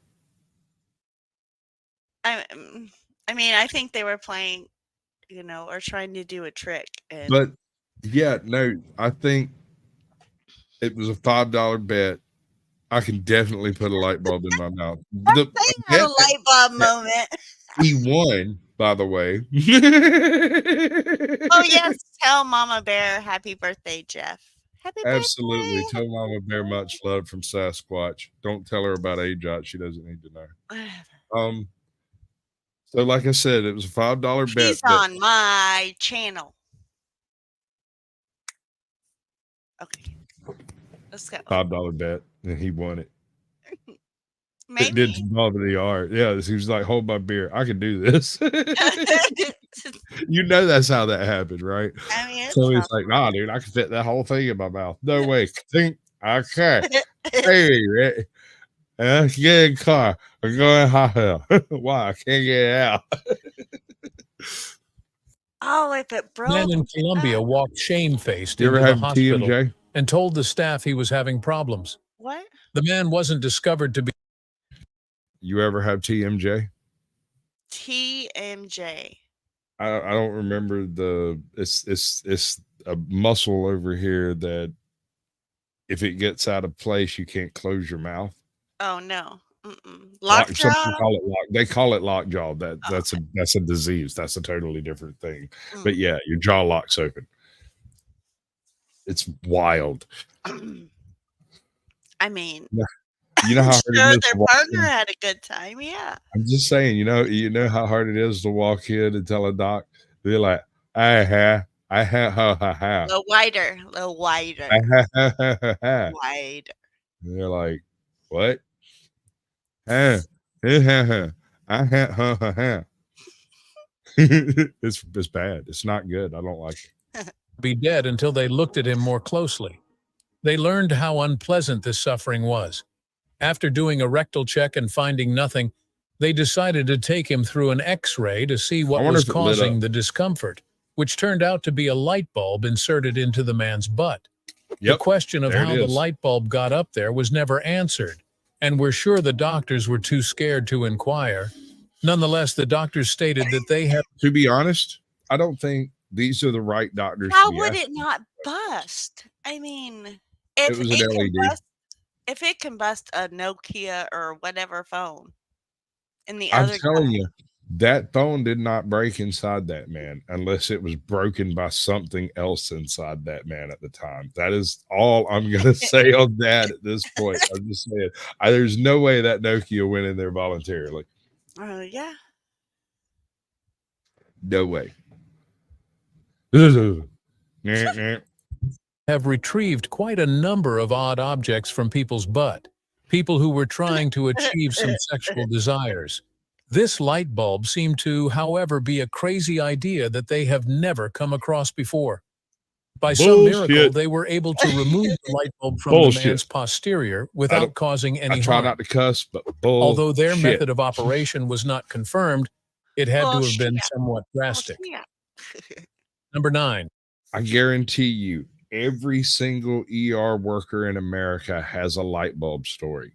D: I mean, I think they were playing, or trying to do a trick.
A: But yeah, no, I think it was a $5 bet. I can definitely put a light bulb in my mouth.
D: A light bulb moment.
A: He won, by the way.
D: Oh yes, tell Mama Bear happy birthday, Jeff. Happy
A: Absolutely.
D: birthday.
A: Tell Mama Bear much love from Sasquatch. Don't tell her about AJoT. She doesn't need to know. So like I said, it was a $5 bet.
D: He's on my channel. Okay. Let's go.
A: $5 bet, and he won it.
D: Maybe.
A: It did involve the art. Yeah, he was like, hold my beer. I can do this. You know that's how that happened, right?
D: I mean,
A: so he's like, nah, dude, I can fit that whole thing in my mouth. No way. Think I can. Hey, right? I can get in the car. I'm going hell. Why? I can't get it out.
D: Oh, if it broke.
N: A man in Colombia walked shamefaced
A: You ever
N: into the
A: have
N: hospital
A: TMJ?
N: and told the staff he was having problems.
D: What?
N: The man wasn't discovered to be.
A: You ever have TMJ?
D: TMJ.
A: I don't remember it's a muscle over here that if it gets out of place, you can't close your mouth.
D: Oh no. Lockjaw.
A: They call it lockjaw. That's a disease. That's a totally different thing. But yeah, your jaw locks open. It's wild.
D: I mean,
A: You know how hard
D: sure
A: it is
D: their
A: to walk
D: partner
A: in?
D: had a good time. Yeah.
A: I'm just saying, you know how hard it is to walk in and tell a doc, they're like, ha, ha.
D: A little wider.
A: Wider.
D: Wider.
A: They're like, what? It's bad. It's not good. I don't like it.
N: Be dead until they looked at him more closely. They learned how unpleasant this suffering was. After doing a rectal check and finding nothing, they decided to take him through an X-ray to see what was causing the discomfort, which turned out to be a light bulb inserted into the man's butt. The question of how the light bulb got up there was never answered, and we're sure the doctors were too scared to inquire. Nonetheless, the doctors stated that they had...
A: To be honest, I don't think these are the right doctors.
D: How would it not bust? I mean, if it can bust a Nokia or whatever phone, and the
A: I'm
D: other
A: telling you, that phone did not break inside that man unless it was broken by something else inside that man at the time. That is all I'm going to say on that at this point. I'm just saying, there's no way that Nokia went in there voluntarily.
D: Yeah.
A: No way.
N: have retrieved quite a number of odd objects from people's butt, people who were trying to achieve some sexual desires. This light bulb seemed to, however, be a crazy idea that they have never come across before. By some miracle, they were able to remove the light bulb from the man's posterior without causing any harm.
A: I try not to cuss, but
N: although their method of operation was not confirmed, it had to have been somewhat drastic. Number 9.
A: I guarantee you, every single ER worker in America has a light bulb story.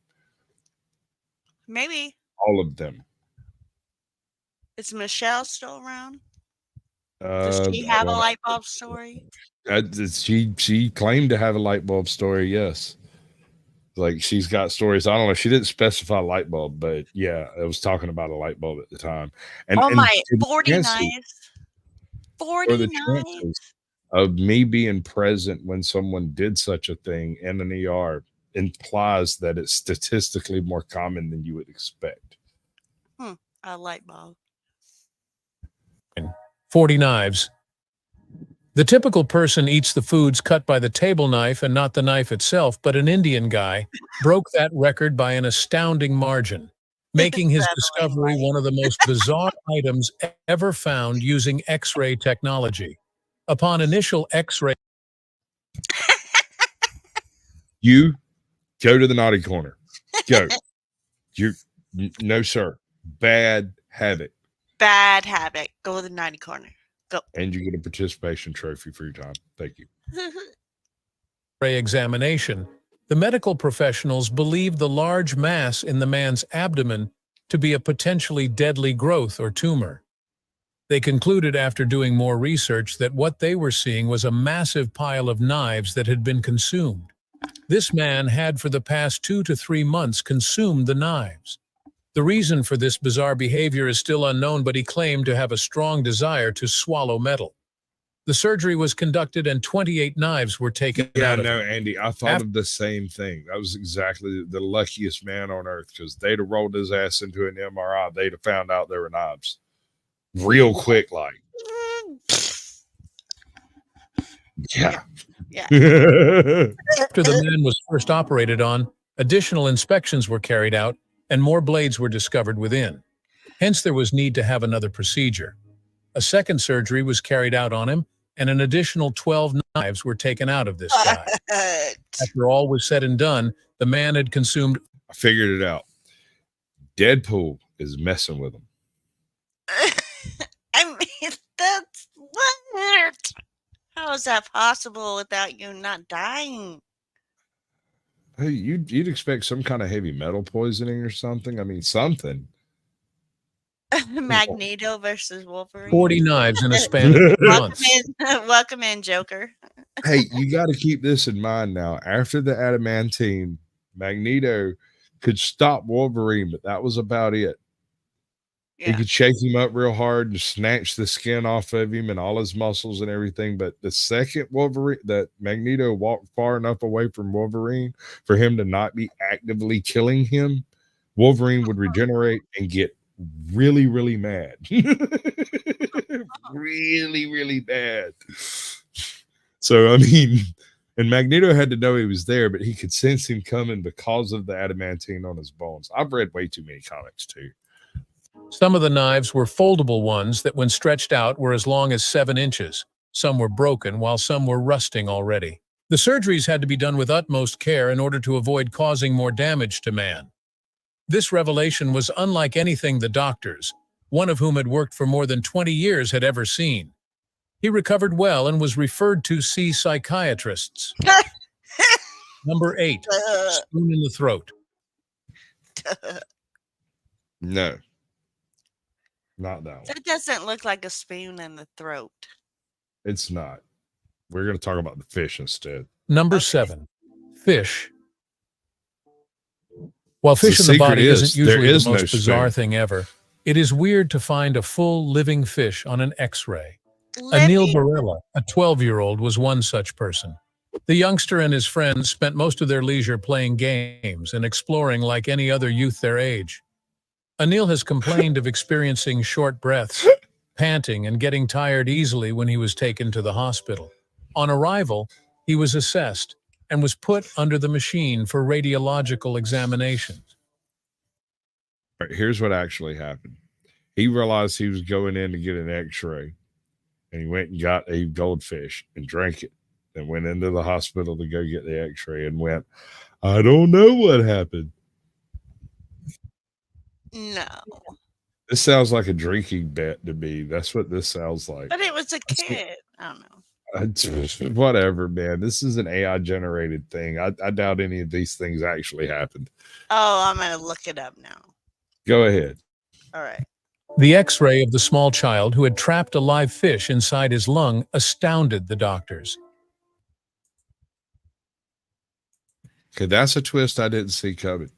D: Maybe.
A: All of them.
D: Is Michelle still around? Does she have a light bulb story?
A: She claimed to have a light bulb story, yes. Like, she's got stories. I don't know. She didn't specify light bulb, but yeah, I was talking about a light bulb at the time. And,
D: oh my, 40 knives. 40 knives.
A: Of me being present when someone did such a thing in an ER implies that it's statistically more common than you would expect.
D: A light bulb.
N: 40 knives. The typical person eats the foods cut by the table knife and not the knife itself, but an Indian guy broke that record by an astounding margin, making his discovery one of the most bizarre items ever found using X-ray technology. Upon initial X-ray...
A: You go to the naughty corner. Go. No, sir. Bad habit.
D: Bad habit. Go to the 90 corner. Go.
A: And you get a participation trophy for your time. Thank you.
N: Examination. The medical professionals believed the large mass in the man's abdomen to be a potentially deadly growth or tumor. They concluded after doing more research that what they were seeing was a massive pile of knives that had been consumed. This man had for the past 2 to 3 months consumed the knives. The reason for this bizarre behavior is still unknown, but he claimed to have a strong desire to swallow metal. The surgery was conducted and 28 knives were taken out of him.
A: Andy, I thought of the same thing. That was exactly the luckiest man on earth, because they'd have rolled his ass into an MRI. They'd have found out there were knives. Real quick, like. Yeah.
N: After the man was first operated on, additional inspections were carried out, and more blades were discovered within. Hence, there was need to have another procedure. A second surgery was carried out on him, and an additional 12 knives were taken out of this guy. After all was said and done, the man had consumed...
A: I figured it out. Deadpool is messing with him.
D: I mean, that's weird. How is that possible without you not dying?
A: Hey, you'd expect some kind of heavy metal poisoning or something. I mean, something.
D: Magneto versus Wolverine.
N: 40 knives in a span of months.
D: Welcome in, Joker.
A: Hey, you got to keep this in mind now. After the adamantine, Magneto could stop Wolverine, but that was about it. He could shake him up real hard and snatch the skin off of him and all his muscles and everything. But the second Wolverine, that Magneto walked far enough away from Wolverine for him to not be actively killing him, Wolverine would regenerate and get really, really mad. Really, really bad. So, I mean, and Magneto had to know he was there, but he could sense him coming because of the adamantine on his bones. I've read way too many comics too.
N: Some of the knives were foldable ones that when stretched out were as long as 7 inches. Some were broken while some were rusting already. The surgeries had to be done with utmost care in order to avoid causing more damage to man. This revelation was unlike anything the doctors, one of whom had worked for more than 20 years, had ever seen. He recovered well and was referred to see psychiatrists. Number 8, spoon in the throat.
A: No. Not that one.
D: That doesn't look like a spoon in the throat.
A: It's not. We're going to talk about the fish instead.
N: Number 7, fish. While fish in the body isn't usually the most bizarre thing ever, it is weird to find a full living fish on an X-ray. Anil Barella, a 12-year-old, was one such person. The youngster and his friends spent most of their leisure playing games and exploring like any other youth their age. Anil has complained of experiencing short breaths, panting, and getting tired easily when he was taken to the hospital. On arrival, he was assessed and was put under the machine for radiological examinations.
A: Right, here's what actually happened. He realized he was going in to get an X-ray, and he went and got a goldfish and drank it, and went into the hospital to go get the X-ray and went, I don't know what happened.
D: No.
A: This sounds like a drinking bet to me. That's what this sounds like.
D: But it was a kid. I don't know.
A: Whatever, man. This is an AI generated thing. I doubt any of these things actually happened.
D: Oh, I'm going to look it up now.
A: Go ahead.
D: All right.
N: The X-ray of the small child who had trapped a live fish inside his lung astounded the doctors.
A: Okay, that's a twist I didn't see coming.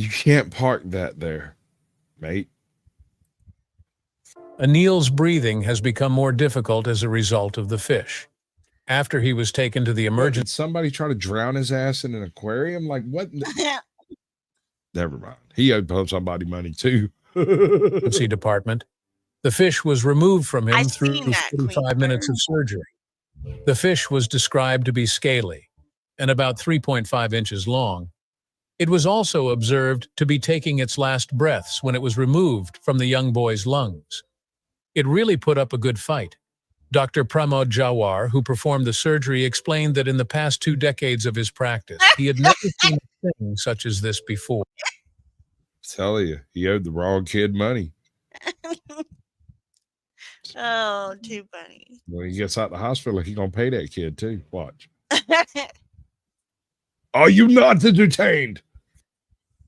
A: You can't park that there, mate.
N: Anil's breathing has become more difficult as a result of the fish. After he was taken to the emergency...
A: Did somebody try to drown his ass in an aquarium? Like, what? Never mind. He owed somebody money, too.
N: Emergency department. The fish was removed from him through 45 minutes of surgery. The fish was described to be scaly and about 3.5 inches long. It was also observed to be taking its last breaths when it was removed from the young boy's lungs. It really put up a good fight. Dr. Pramod Jawar, who performed the surgery, explained that in the past 2 decades of his practice, he had never seen a thing such as this before.
A: I tell you, he owed the wrong kid money.
D: Oh, too funny.
A: When he gets out of the hospital, he's going to pay that kid, too. Watch. Are you not entertained?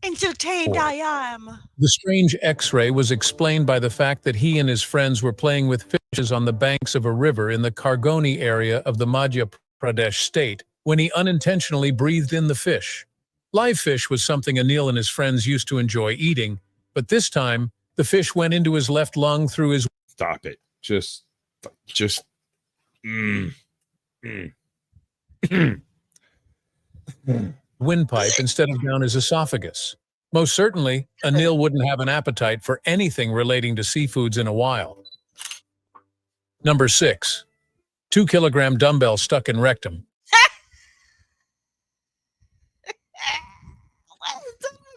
D: Entertained I am.
N: The strange X-ray was explained by the fact that he and his friends were playing with fishes on the banks of a river in the Kargoni area of the Madhya Pradesh state when he unintentionally breathed in the fish. Live fish was something Anil and his friends used to enjoy eating, but this time, the fish went into his left lung through his...
A: Stop it. Just...
N: windpipe instead of down his esophagus. Most certainly, Anil wouldn't have an appetite for anything relating to seafoods in a while. Number 6, 2-kilogram dumbbell stuck in rectum.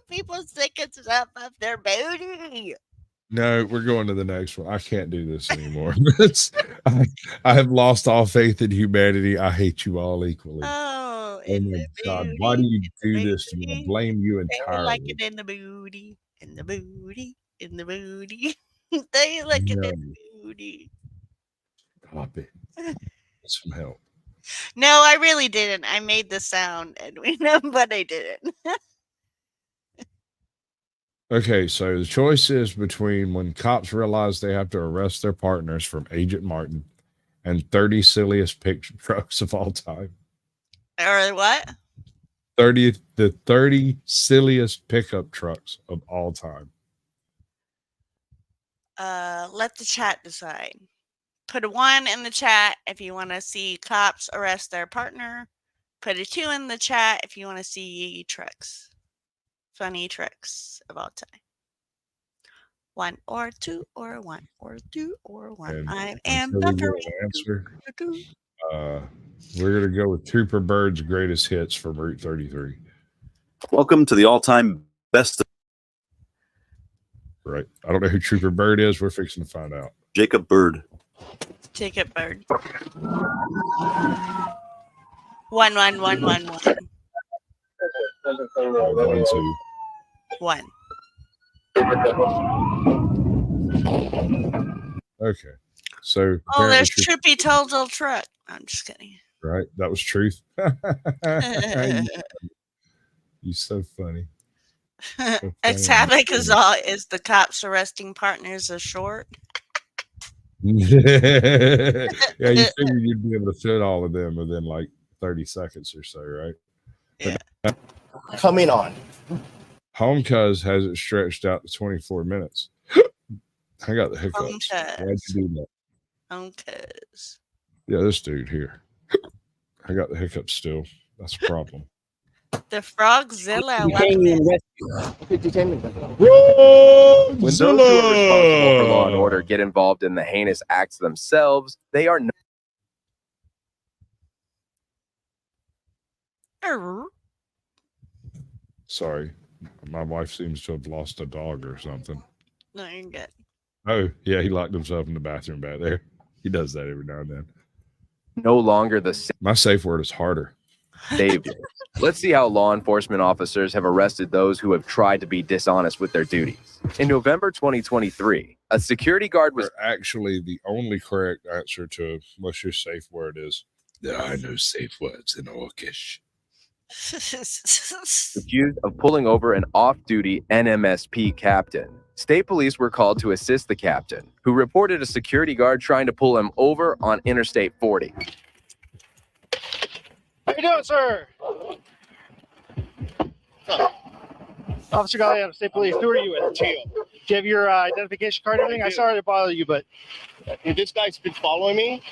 D: People sticking stuff up their booty.
A: No, we're going to the next one. I can't do this anymore. I have lost all faith in humanity. I hate you all equally.
D: Oh
A: my God. Why do you do this to me? I blame you entirely.
D: They like it in the booty, in the booty, in the booty. They like it in the booty.
A: Stop it. Some help.
D: No, I really didn't. I made the sound, and we know, but I didn't.
A: Okay, so the choice is between when cops realize they have to arrest their partners from Agent Martin and 30 silliest picture trucks of all time.
D: Or what?
A: 30 silliest pickup trucks of all time.
D: Let the chat decide. Put a 1 in the chat if you want to see cops arrest their partner. Put a 2 in the chat if you want to see trucks. Funny trucks of all time. 1 or 2 or 1 or 2 or 1.
A: And
D: I am
A: buffering. Answer. We're gonna go with Trooper Bird's greatest hits from Route 33.
O: Welcome to the all-time best.
A: Right. I don't know who Trooper Bird is. We're fixing to find out.
O: Jacob Bird.
D: Jacob Bird. 1 1 1 1 1.
A: 1 2.
D: 1.
A: Okay. So
D: there's Trippy Total Truck. I'm just kidding.
A: Right. That was truth. You're so funny.
D: Ecstatic is the cops arresting partners of short.
A: Yeah, you figured you'd be able to fit all of them within like 30 seconds or so, right?
D: Yeah.
P: Coming on.
A: Home Cuz has it stretched out to 24 minutes. I got the hiccups. Why'd you do that?
D: Home Cuz.
A: Yeah, this dude here. I got the hiccups still. That's a problem.
D: The Frogzilla.
Q: When those who are responsible for law and order get involved in the heinous acts themselves, they are
A: Sorry. My wife seems to have lost a dog or something.
D: No, you're good.
A: Oh, yeah, he locked himself in the bathroom back there. He does that every now and then.
Q: no longer the same.
A: My safe word is harder.
Q: David. Let's see how law enforcement officers have arrested those who have tried to be dishonest with their duties. In November 2023, a security guard was
A: actually the only correct answer to what's your safe word is. There are no safe words in Orcish.
Q: accused of pulling over an off-duty NMSP captain. State police were called to assist the captain, who reported a security guard trying to pull him over on Interstate 40.
R: How you doing, sir? Officer Galliano, State Police. Who are you with? Teal. Do you have your identification card and everything? I'm sorry to bother you, but
S: this guy's been following me.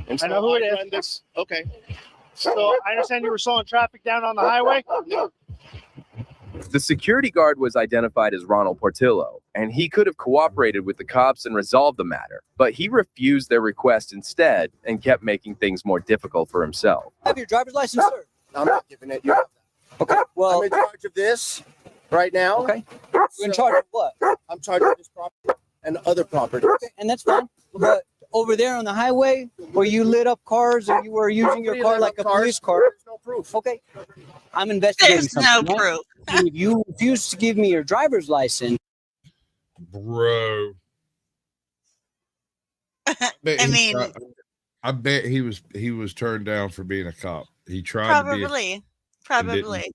R: And so I know who it is.
S: Okay.
R: So I understand you were slowing traffic down on the highway?
Q: The security guard was identified as Ronald Portillo, and he could have cooperated with the cops and resolved the matter, but he refused their request instead and kept making things more difficult for himself.
T: Have your driver's license, sir?
P: I'm not giving it. You have that.
T: Okay. Well,
P: I'm in charge of this right now.
T: Okay. You're in charge of what?
P: I'm charged of this property and other properties.
T: Okay, and that's fine. But over there on the highway, where you lit up cars or you were using your car like a police car.
P: There's no proof.
T: Okay. I'm investigating
D: There's
T: something.
D: no proof.
T: And if you refuse to give me your driver's license,
A: bro. I bet he was turned down for being a cop. He tried to be
D: probably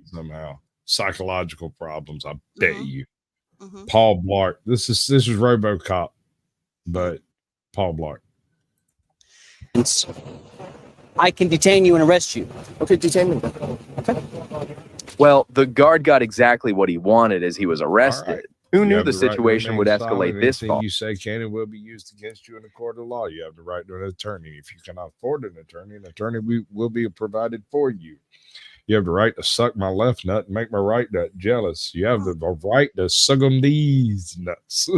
A: somehow psychological problems. I bet you. Paul Blart. This is RoboCop, but Paul Blart.
T: I can detain you and arrest you.
P: Okay, detain me. Okay.
Q: Well, the guard got exactly what he wanted as he was arrested.
A: Right.
Q: Who knew the situation would escalate this far?
A: You say can and will be used against you in a court of law. You have the right to an attorney. If you cannot afford an attorney will be provided for you. You have the right to suck my left nut and make my right nut jealous. You have the right to suck on these nuts.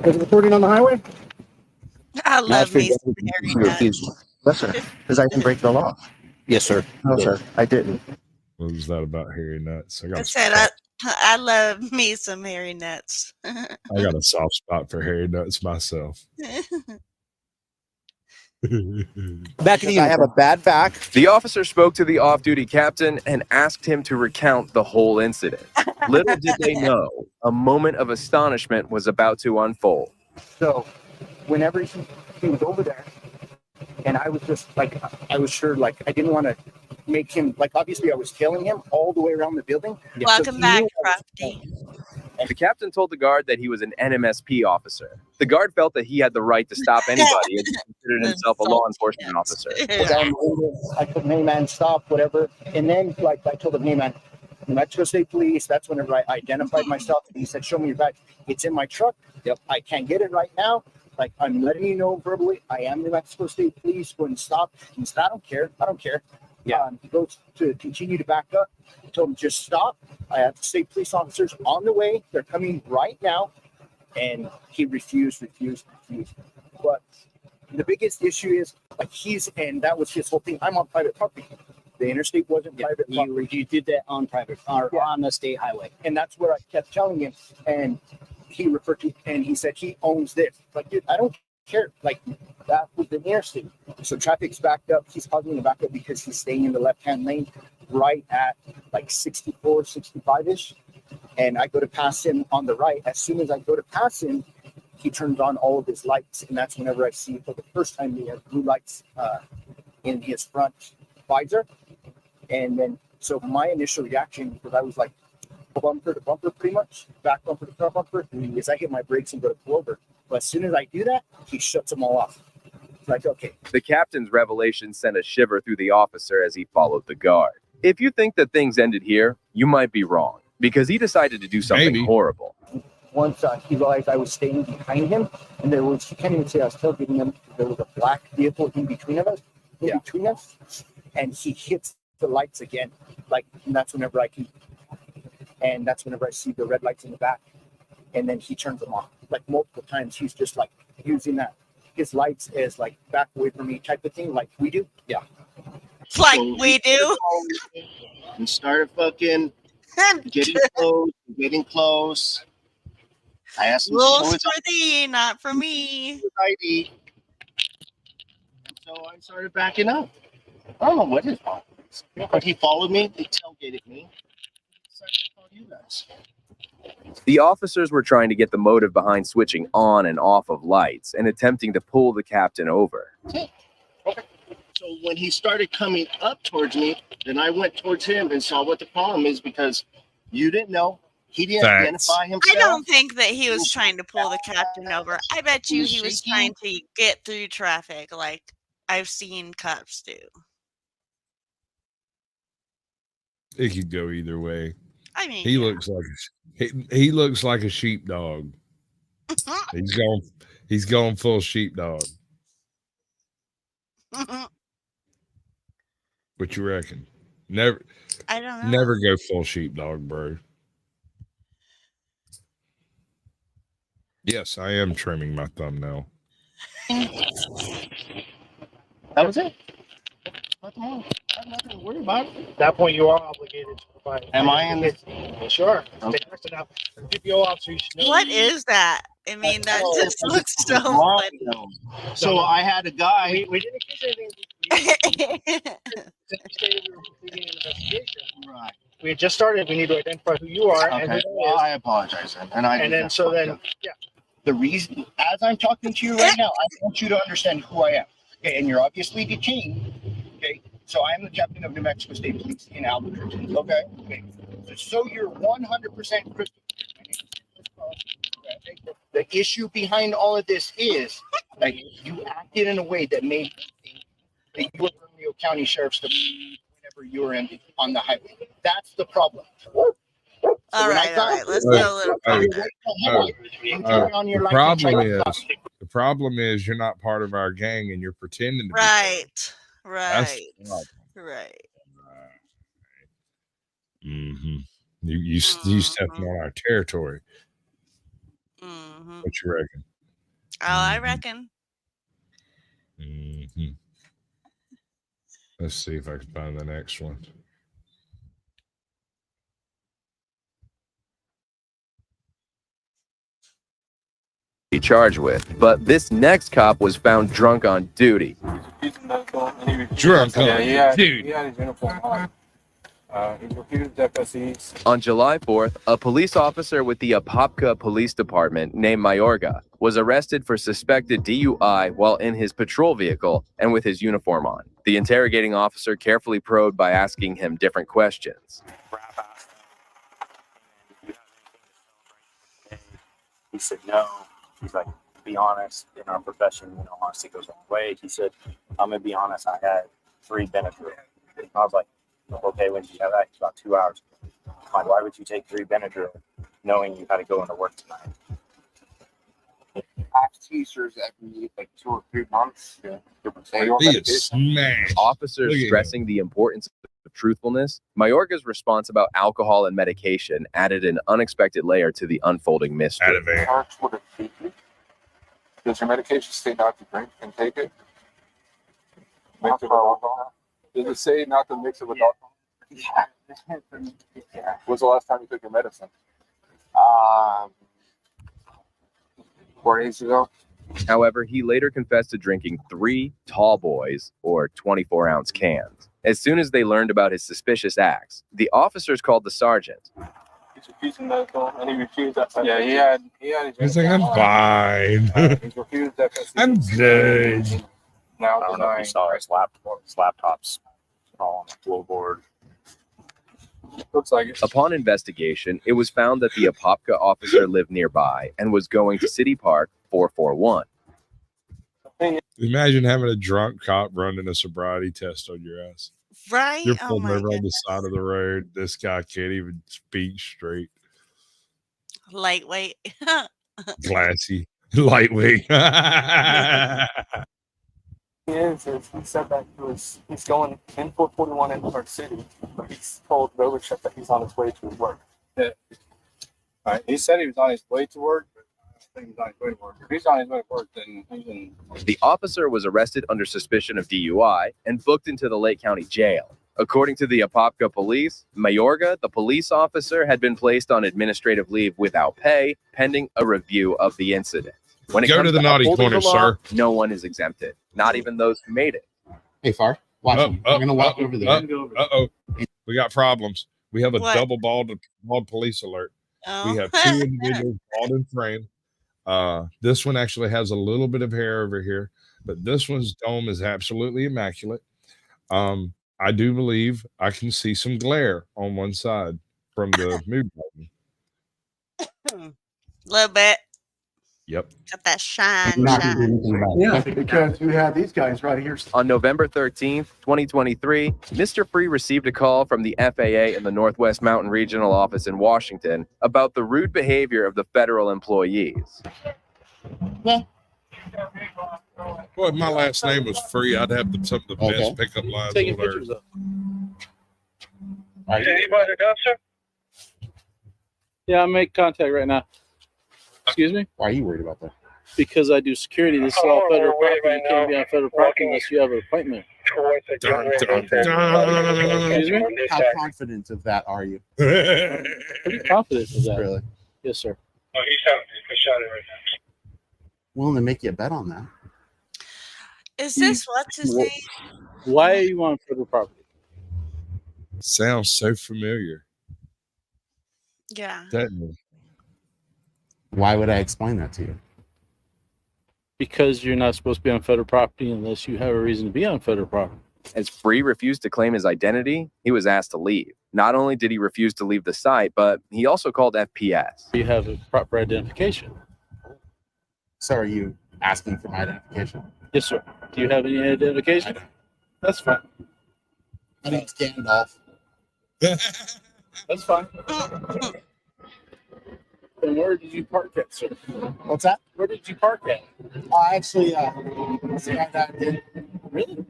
P: Is it recording on the highway?
D: I love me some hairy nuts.
P: Yes, sir. Because I didn't break the law.
T: Yes, sir.
P: No, sir. I didn't.
A: What was that about hairy nuts?
D: I said I love me some hairy nuts.
A: I got a soft spot for hairy nuts myself.
T: Back to you.
P: I have a bad back.
Q: The officer spoke to the off-duty captain and asked him to recount the whole incident. Little did they know, a moment of astonishment was about to unfold.
P: So, whenever he was over there, and I was just like, I was sure, like, I didn't want to make him, like, obviously I was tailing him all the way around the building.
D: Welcome back, Crafty.
Q: The captain told the guard that he was an NMSP officer. The guard felt that he had the right to stop anybody and considered himself a law enforcement officer.
P: I told him, hey man, stop, whatever. And then like I told him, hey man, New Mexico State Police. That's whenever I identified myself. And he said, show me your badge. It's in my truck. Yep. I can't get it right now. Like, I'm letting you know verbally, I am New Mexico State Police. Go and stop. He said, I don't care. I don't care. Yeah. He goes to continue to back up. I told him, just stop. I have state police officers on the way. They're coming right now. And he refused. But the biggest issue is, like, and that was his whole thing. I'm on private property. The interstate wasn't private property. You did that on private, or on the state highway. And that's what I kept telling him. And he referred to, and he said he owns this. Like, dude, I don't care. Like, that was the interstate. So traffic's backed up. He's causing me to back up because he's staying in the left-hand lane right at like 64, 65-ish. And I go to pass him on the right. As soon as I go to pass him, he turns on all of his lights. And that's whenever I see for the first time he has blue lights in his front visor. And then, so my initial reaction, because I was like, bumper to bumper, pretty much, back bumper to front bumper, is I hit my brakes and go to pull over. But as soon as I do that, he shuts them all off. Like, okay.
Q: The captain's revelation sent a shiver through the officer as he followed the guard. If you think that things ended here, you might be wrong, because he decided to do something horrible.
P: Once he realized I was staying behind him, and there was, you can't even say I was tailgating him, there was a black vehicle in between us, and he hits the lights again. Like, and that's whenever I see the red lights in the back, and then he turns them off. Like, multiple times, he's just like using his lights as like back away from me type of thing, like we do. Yeah.
D: Like we do.
S: And started fucking getting close. I asked him
D: rules for thee, not for me.
S: ID. So I started backing up. I don't know what his problem is, but he followed me. He tailgated me. You guys.
Q: The officers were trying to get the motive behind switching on and off of lights and attempting to pull the captain over.
S: Okay. So when he started coming up towards me, then I went towards him and saw what the problem is, because you didn't know. He didn't identify himself.
D: I don't think that he was trying to pull the captain over. I bet you he was trying to get through traffic like I've seen cops do.
A: It could go either way.
D: I mean,
A: he looks like a sheepdog. He's going full sheepdog. What you reckon? Never.
D: I don't know.
A: Never go full sheepdog, bro. Yes, I am trimming my thumbnail.
S: That was it. Nothing to worry about.
R: At that point, you are obligated to provide.
S: Am I in this?
R: Sure.
S: Okay.
R: Now, PPO officer, you should know.
D: What is that? I mean, that just looks so funny.
S: So I had a guy.
R: We didn't accuse anything. We were completing an investigation.
S: Right.
R: We had just started. We need to identify who you are.
S: Okay.
R: And who
S: Well, I apologize.
R: Yeah.
S: The reason, as I'm talking to you right now, I want you to understand who I am. Okay, and you're obviously detained. Okay, so I am the captain of New Mexico State Police in Albuquerque. Okay. So you're 100% crystal. The issue behind all of this is that you acted in a way that made me think that you were from Rio County Sheriff's Department whenever you were on the highway. That's the problem.
D: All right. Let's go a little further.
A: The problem is you're not part of our gang and you're pretending to be.
D: Right.
A: Mm-hmm. You stepping on our territory.
D: Mm-hmm.
A: What you reckon?
D: Oh, I reckon.
A: Mm-hmm. Let's see if I can find the next one.
Q: Charged with, but this next cop was found drunk on duty. On July 4th, a police officer with the Apopka Police Department named Mayorga was arrested for suspected DUI while in his patrol vehicle and with his uniform on. The interrogating officer carefully probed by asking him different questions.
U: He said, no. He's like, be honest. In our profession, honesty goes a long way. He said, I'm going to be honest. I had 3 Benadryl. I was like, okay, when did you have that? It's about 2 hours. I'm like, why would you take 3 Benadryl knowing you had to go into work tonight?
V: T-shirts every like 2 or 3 months. Yeah.
Q: Officers stressing the importance of truthfulness. Mayorga's response about alcohol and medication added an unexpected layer to the unfolding mystery.
V: Does your medication say not to drink and take it? Mix it with alcohol? Does it say not to mix it with alcohol? Yeah. When's the last time you took your medicine? 4 days ago.
Q: However, he later confessed to drinking 3 tall boys or 24-ounce cans. As soon as they learned about his suspicious acts, the officers called the sergeant.
V: He's refusing medical, and he refused that. Yeah, he had
A: He's like, I'm fine.
V: He's refused that.
A: I'm good.
U: Now I don't know if you saw his laptops all on the floorboard.
V: Looks like it.
Q: Upon investigation, it was found that the Apopka officer lived nearby and was going to City Park 441.
A: Imagine having a drunk cop running a sobriety test on your ass.
D: Right?
A: You're pulling over on the side of the road. This guy can't even speak straight.
D: Lightweight.
A: Glassy. Lightweight.
V: He said that he's going in 441 in Park City, but he's told Rovercheck that he's on his way to his work. Yeah. All right. He said he was on his way to work, but I don't think he's on his way to work. If he's on his way to work, then he's in.
Q: The officer was arrested under suspicion of DUI and booked into the Lake County Jail. According to the Apopka police, Mayorga, the police officer, had been placed on administrative leave without pay, pending a review of the incident. When it
A: Go
Q: comes
A: to the naughty
Q: upholding
A: corner,
Q: the law,
A: sir.
Q: No one is exempted, not even those who made it.
W: Hey, Far, watch him. I'm going to walk over there.
A: Uh-oh. We got problems. We have a
D: What?
A: double bald police alert.
D: Oh.
A: We have 2 individuals bald in frame. This one actually has a little bit of hair over here, but this one's dome is absolutely immaculate. I do believe I can see some glare on one side from the mute button.
D: A little bit.
A: Yep.
D: Got that shine.
V: Yeah, because we had these guys right here.
Q: On November 13th, 2023, Mr. Free received a call from the FAA in the Northwest Mountain Regional Office in Washington about the rude behavior of the federal employees.
A: Well, if my last name was Free, I'd have some of the best pickup lines
V: Taking
A: on
V: pictures
A: earth.
V: of. Anybody to go, sir? Yeah, I'm making contact right now. Excuse me?
W: Why are you worried about that?
V: Because I do security. This is all federal property. You can't be on federal property unless you have an appointment. Excuse me?
W: How confident of that are you?
V: Pretty confident of that.
W: Really?
V: Yes, sir.
W: Oh, he's having a shot right now. Willing to make you a bet on that?
D: Is this what's his name?
V: Why are you on federal property?
A: Sounds so familiar.
D: Yeah.
A: Doesn't it?
W: Why would I explain that to you?
V: Because you're not supposed to be on federal property unless you have a reason to be on federal property.
Q: As Free refused to claim his identity, he was asked to leave. Not only did he refuse to leave the site, but he also called FPS.
V: You have a proper identification.
W: So are you asking for my identification?
V: Yes, sir. Do you have any identification?
W: I don't.
V: That's fine.
W: My name's Gandalf.
V: That's fine. And where did you park at, sir?
W: What's that?
V: Where did you park at?
W: Actually, skydived.
V: Really?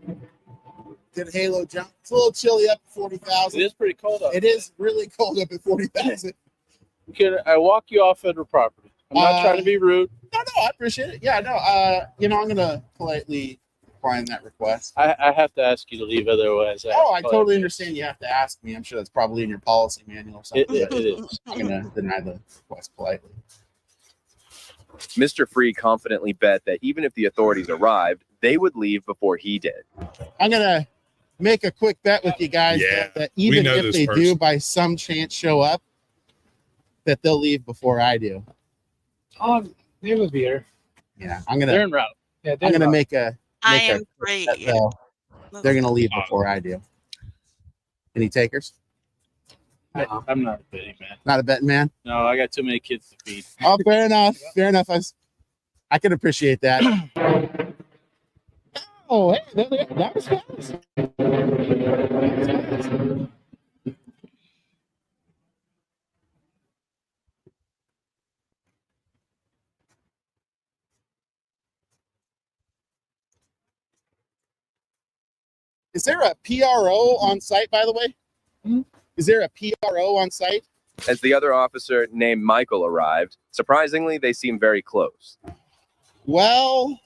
W: Did Halo jump. It's a little chilly up at 40,000.
V: It is pretty cold up.
W: It is really cold up at 40,000.
V: Can I walk you off federal property? I'm not trying to be rude.
W: No, I appreciate it. Yeah, no. I'm gonna politely decline that request.
V: I have to ask you to leave, otherwise.
W: I totally understand. You have to ask me. I'm sure that's probably in your policy manual or something.
V: It is.
W: I'm gonna deny the request politely.
Q: Mr. Free confidently bet that even if the authorities arrived, they would leave before he did.
W: I'm gonna make a quick bet with you guys that even if they do by some chance show up, that they'll leave before I do.
V: They will be here.
W: Yeah,
V: They're en route. Yeah,
W: I'm gonna make a.
D: I am free.
W: They're gonna leave before I do. Any takers?
V: I'm not a betting man.
W: Not a betting man?
V: No, I got too many kids to feed.
W: Oh, fair enough. Fair enough. I can appreciate that. Oh, hey, that was fast. Is there a PRO on site, by the way? Is there a PRO on site?
Q: As the other officer named Michael arrived, surprisingly, they seemed very close.
W: Well.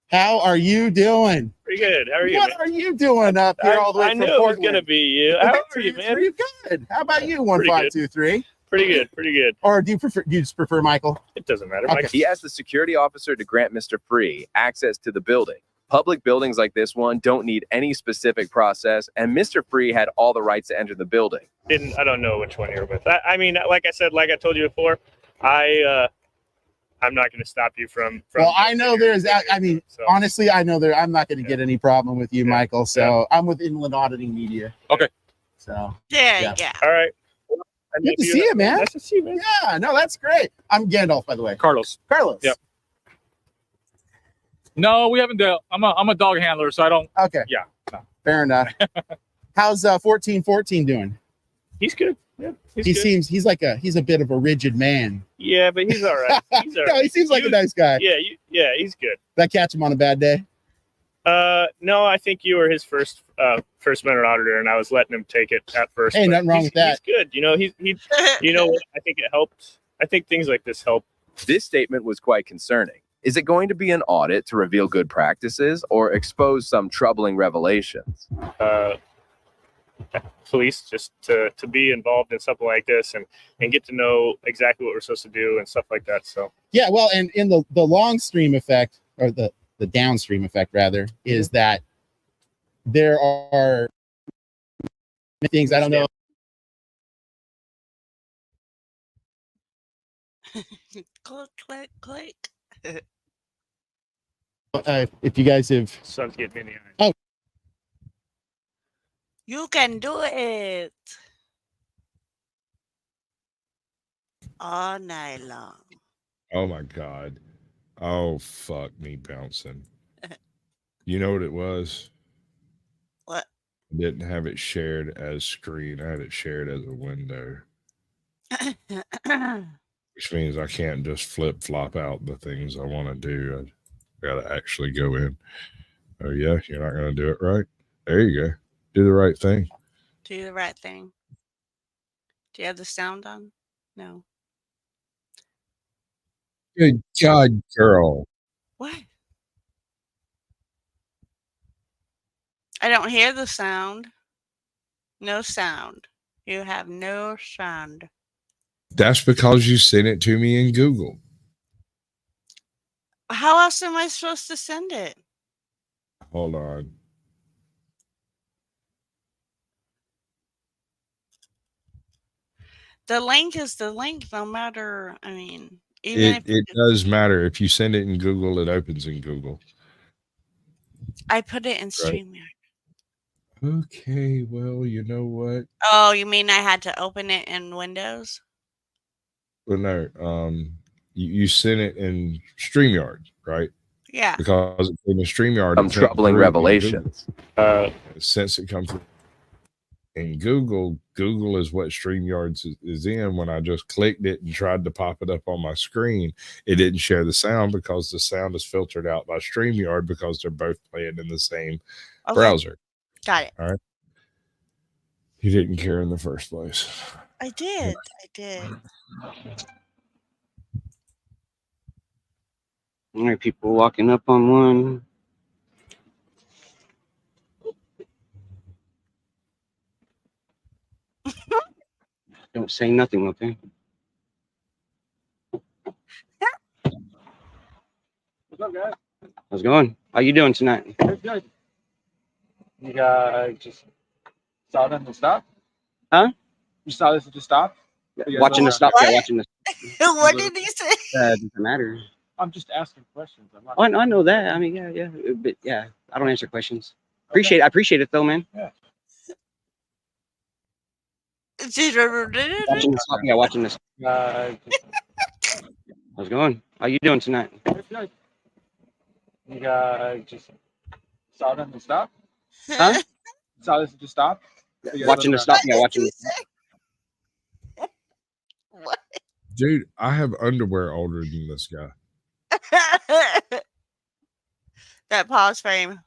W: How are you doing?
B: Pretty good. How are you?
W: What are you doing up here all the way
B: I
W: from
B: knew it was
W: Portland?
B: gonna be you. How are you, man?
W: Pretty good. How about you? 1523.
B: Pretty good. Pretty good.
W: Or do you just prefer Michael?
B: It doesn't matter.
W: Okay.
Q: He asked the security officer to grant Mr. Free access to the building. Public buildings like this one don't need any specific process, and Mr. Free had all the rights to enter the building.
B: I don't know which one you're with. I mean, like I said, like I told you before, I'm not going to stop you from.
W: Well, I know honestly, I know I'm not going to get any problem with you, Michael. So I'm with Inland Auditing Media.
B: Okay.
W: So
D: yeah.
B: All right.
W: Good to see you, man.
B: Nice to see you, man.
W: Yeah, no, that's great. I'm Gandalf, by the way.
V: Carlos.
W: Yep.
V: No, we haven't dealt. I'm a dog handler, so I don't.
W: Okay.
V: Yeah. No.
W: Fair enough. How's 1414 doing?
B: He's good. Yeah.
W: He's a bit of a rigid man.
B: Yeah, but he's all right. He's all right.
W: No, he seems like a nice guy.
B: Yeah, he's good.
W: Did I catch him on a bad day?
B: No, I think you were his first minute auditor, and I was letting him take it at first.
W: Hey, nothing wrong with that.
B: He's good. You know, he you know what? I think it helped. I think things like this help.
Q: This statement was quite concerning. Is it going to be an audit to reveal good practices or expose some troubling revelations?
B: Police just to be involved in something like this and get to know exactly what we're supposed to do and stuff like that. So
W: yeah, well, and in the long stream effect, or the downstream effect rather, is that there are things I don't know.
D: click.
W: If you guys have
B: sun's getting in the eye.
W: Oh,
D: you can do it all night long.
A: Oh my God. Oh, fuck me bouncing. You know what it was?
D: What?
A: I didn't have it shared as screen. I had it shared as a window. Which means I can't just flip-flop out the things I want to do. I got to actually go in. Oh, yeah? You're not going to do it right? There you go. Do the right thing.
D: Do the right thing. Do you have the sound on? No.
A: Good God, girl.
D: What? I don't hear the sound. No sound. You have no sound.
A: That's because you sent it to me in Google.
D: How else am I supposed to send it?
A: Hold on.
D: The link is the link, no matter. I mean, even
A: It does matter. If you send it in Google, it opens in Google.
D: I put it in StreamYard.
A: Okay, well, you know what?
D: Oh, you mean I had to open it in Windows?
A: Well, no. You sent it in StreamYard, right?
D: Yeah.
A: Because in the StreamYard,
Q: Some troubling revelations.
A: Since it comes in Google, Google is what StreamYard is in. When I just clicked it and tried to pop it up on my screen, it didn't share the sound because the sound is filtered out by StreamYard because they're both playing in the same browser.
D: Got it.
A: All right. You didn't care in the first place.
D: I did. I did.
C: All right, people walking up on one. Don't say nothing, okay?
V: What's up, guys?
C: How's it going? How you doing tonight?
V: Good. You just saw them to stop?
C: Huh?
V: You saw this to stop?
C: Watching the stop. Yeah, watching this.
D: What did he say?
C: Doesn't matter.
V: I'm just asking questions. I'm not...
C: Oh, I know that. I mean, yeah, but yeah, I don't answer questions. I appreciate it though, man.
V: Yeah.
C: Watching the stop. Yeah, watching this. How's it going? How you doing tonight?
V: Good. You just saw them to stop?
C: Huh?
V: Saw this to stop?
C: Watching the stop. Yeah, watching this.
D: What?
A: Dude, I have underwear older than this guy.
D: That pause frame.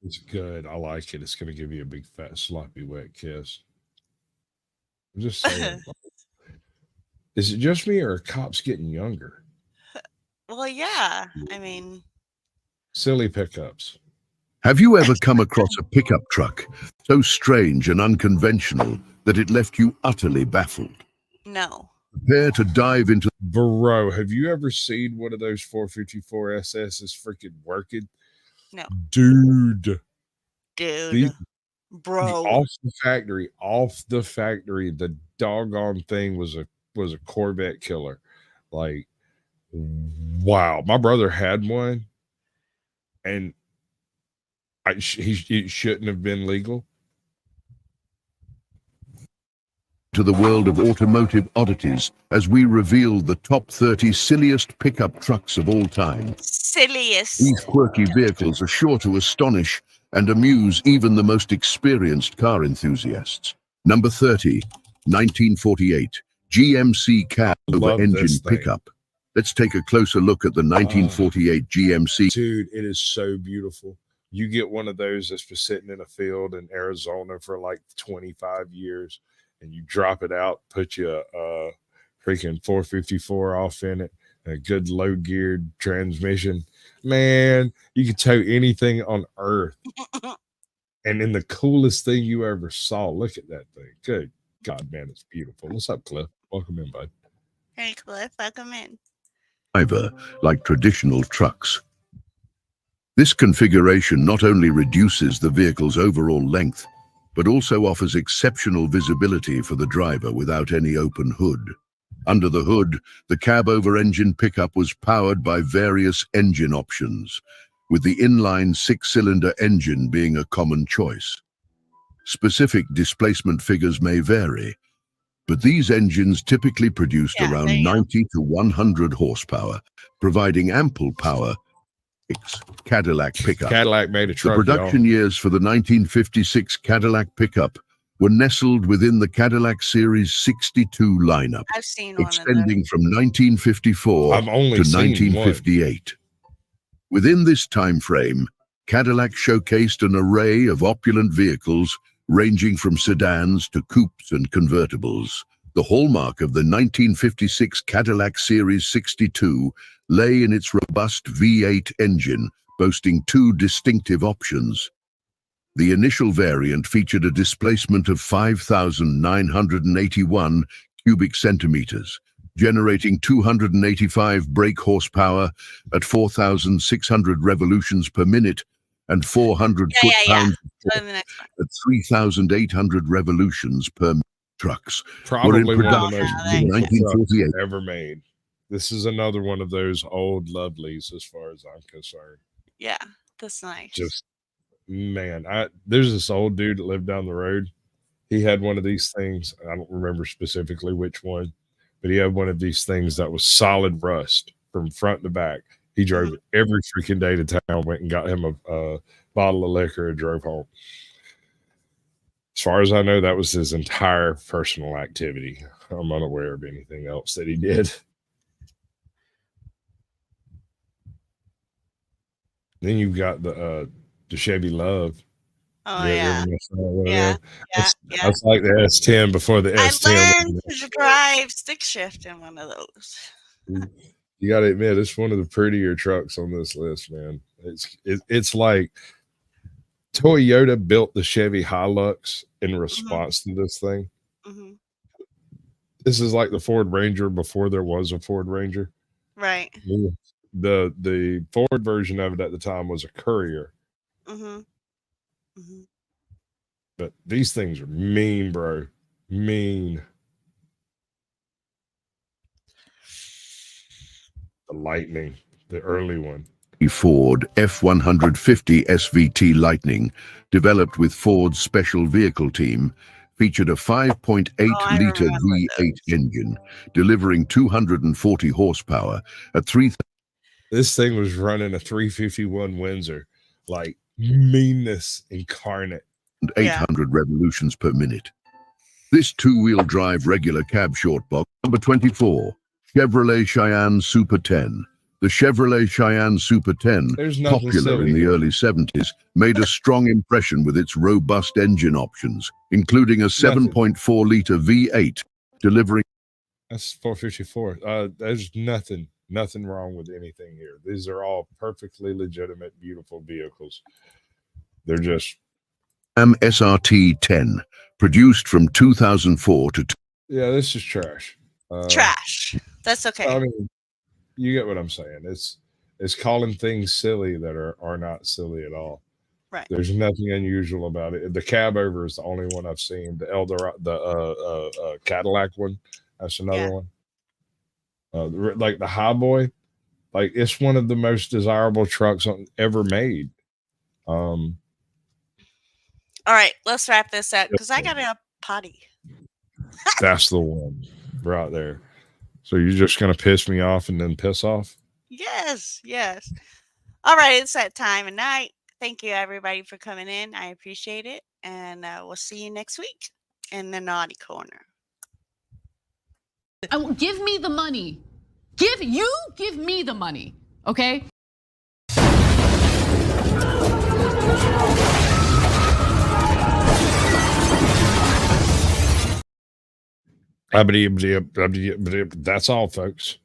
A: It's good. I like it. It's going to give you a big, fat, sloppy, wet kiss. I'm just saying. Is it just me or are cops getting younger?
D: Well, yeah. I mean,
A: silly pickups.
F: Have you ever come across a pickup truck so strange and unconventional that it left you utterly baffled?
D: no.
F: Prepare to dive into...
A: Bro, have you ever seen one of those 454 SS's freaking working?
D: No.
A: Dude.
D: Bro.
A: Off the factory, the doggone thing was a Corvette killer. Like, wow. My brother had one, and it shouldn't have been legal.
F: To the world of automotive oddities as we reveal the top 30 silliest pickup trucks of all time.
D: Silliest.
F: These quirky vehicles are sure to astonish and amuse even the most experienced car enthusiasts. Number 30, 1948, GMC cab over engine pickup. Let's take a closer look at the 1948 GMC.
A: Dude, it is so beautiful. You get one of those that's been sitting in a field in Arizona for like 25 years, and you drop it out, put you a freaking 454 off in it, a good low geared transmission. Man, you can tow anything on earth. And then the coolest thing you ever saw. Look at that thing. Good God, man, it's beautiful. What's up, Cliff? Welcome in, bud.
D: Hey, Cliff, welcome in.
F: Driver, like traditional trucks. This configuration not only reduces the vehicle's overall length, but also offers exceptional visibility for the driver without any open hood. Under the hood, the cab-over-engine pickup was powered by various engine options, with the inline six-cylinder engine being a common choice. Specific displacement figures may vary, but these engines typically produced around 90 to 100 horsepower, providing ample power. Cadillac pickup.
A: Cadillac made a truck.
F: The production years for the 1956 Cadillac pickup were nestled within the Cadillac Series 62 lineup,
D: I've seen one
F: extending from 1954 to 1958. Within this time frame, Cadillac showcased an array of opulent vehicles ranging from sedans to coupes and convertibles. The hallmark of the 1956 Cadillac Series 62 lay in its robust V8 engine, boasting two distinctive options. The initial variant featured a displacement of 5,981 cubic centimeters, generating 285 brake horsepower at 4,600 revolutions per minute and 400 foot-pounds at 3,800 revolutions per minute. Trucks were in
A: Probably
F: production
A: one of the most
F: in
A: beautiful
F: 1948.
A: trucks ever made. This is another one of those old lovelies as far as I'm concerned.
D: Yeah, that's nice.
A: Just, man, there's this old dude that lived down the road. He had one of these things. I don't remember specifically which one, but he had one of these things that was solid rust from front to back. He drove it every freaking day to town, went and got him a bottle of liquor and drove home. As far as I know, that was his entire personal activity. I'm unaware of anything else that he did. Then you've got the Chevy Love.
D: Oh, yeah.
A: That's like the S10 before the S10.
D: I learned to drive stick shift in one of those.
A: You got to admit, it's one of the prettier trucks on this list, man. It's like Toyota built the Chevy Hilux in response to this thing. This is like the Ford Ranger before there was a Ford Ranger.
D: Right.
A: The Ford version of it at the time was a Courier. But these things are mean, bro. Mean. The Lightning, the early one.
F: Ford F-150 SVT Lightning, developed with Ford's special vehicle team, featured a 5.8-liter V8 engine, delivering 240 horsepower at 3,000.
A: This thing was running a 351 Windsor, like meanness incarnate.
F: 800 revolutions per minute. This two-wheel drive regular cab short box. Number 24, Chevrolet Cheyenne Super 10. The Chevrolet Cheyenne Super 10, popular in the early 70s, made a strong impression with its robust engine options, including a 7.4-liter V8, delivering...
A: That's 454. There's nothing wrong with anything here. These are all perfectly legitimate, beautiful vehicles. They're just...
F: SRT 10, produced from 2004 to...
A: Yeah, this is trash.
D: Trash. That's okay.
A: I mean, you get what I'm saying. It's calling things silly that are not silly at all.
D: Right.
A: There's nothing unusual about it. The cab over is the only one I've seen. The Cadillac one, that's another one. Like the Highboy, like it's one of the most desirable trucks ever made.
D: All right, let's wrap this up because I got a potty.
A: That's the one right there. So you're just gonna piss me off and then piss off?
D: Yes. All right, it's that time of night. Thank you everybody for coming in. I appreciate it, and we'll see you next week in the naughty corner.
L: Give me the money. Give me the money. Okay.
A: That's all, folks.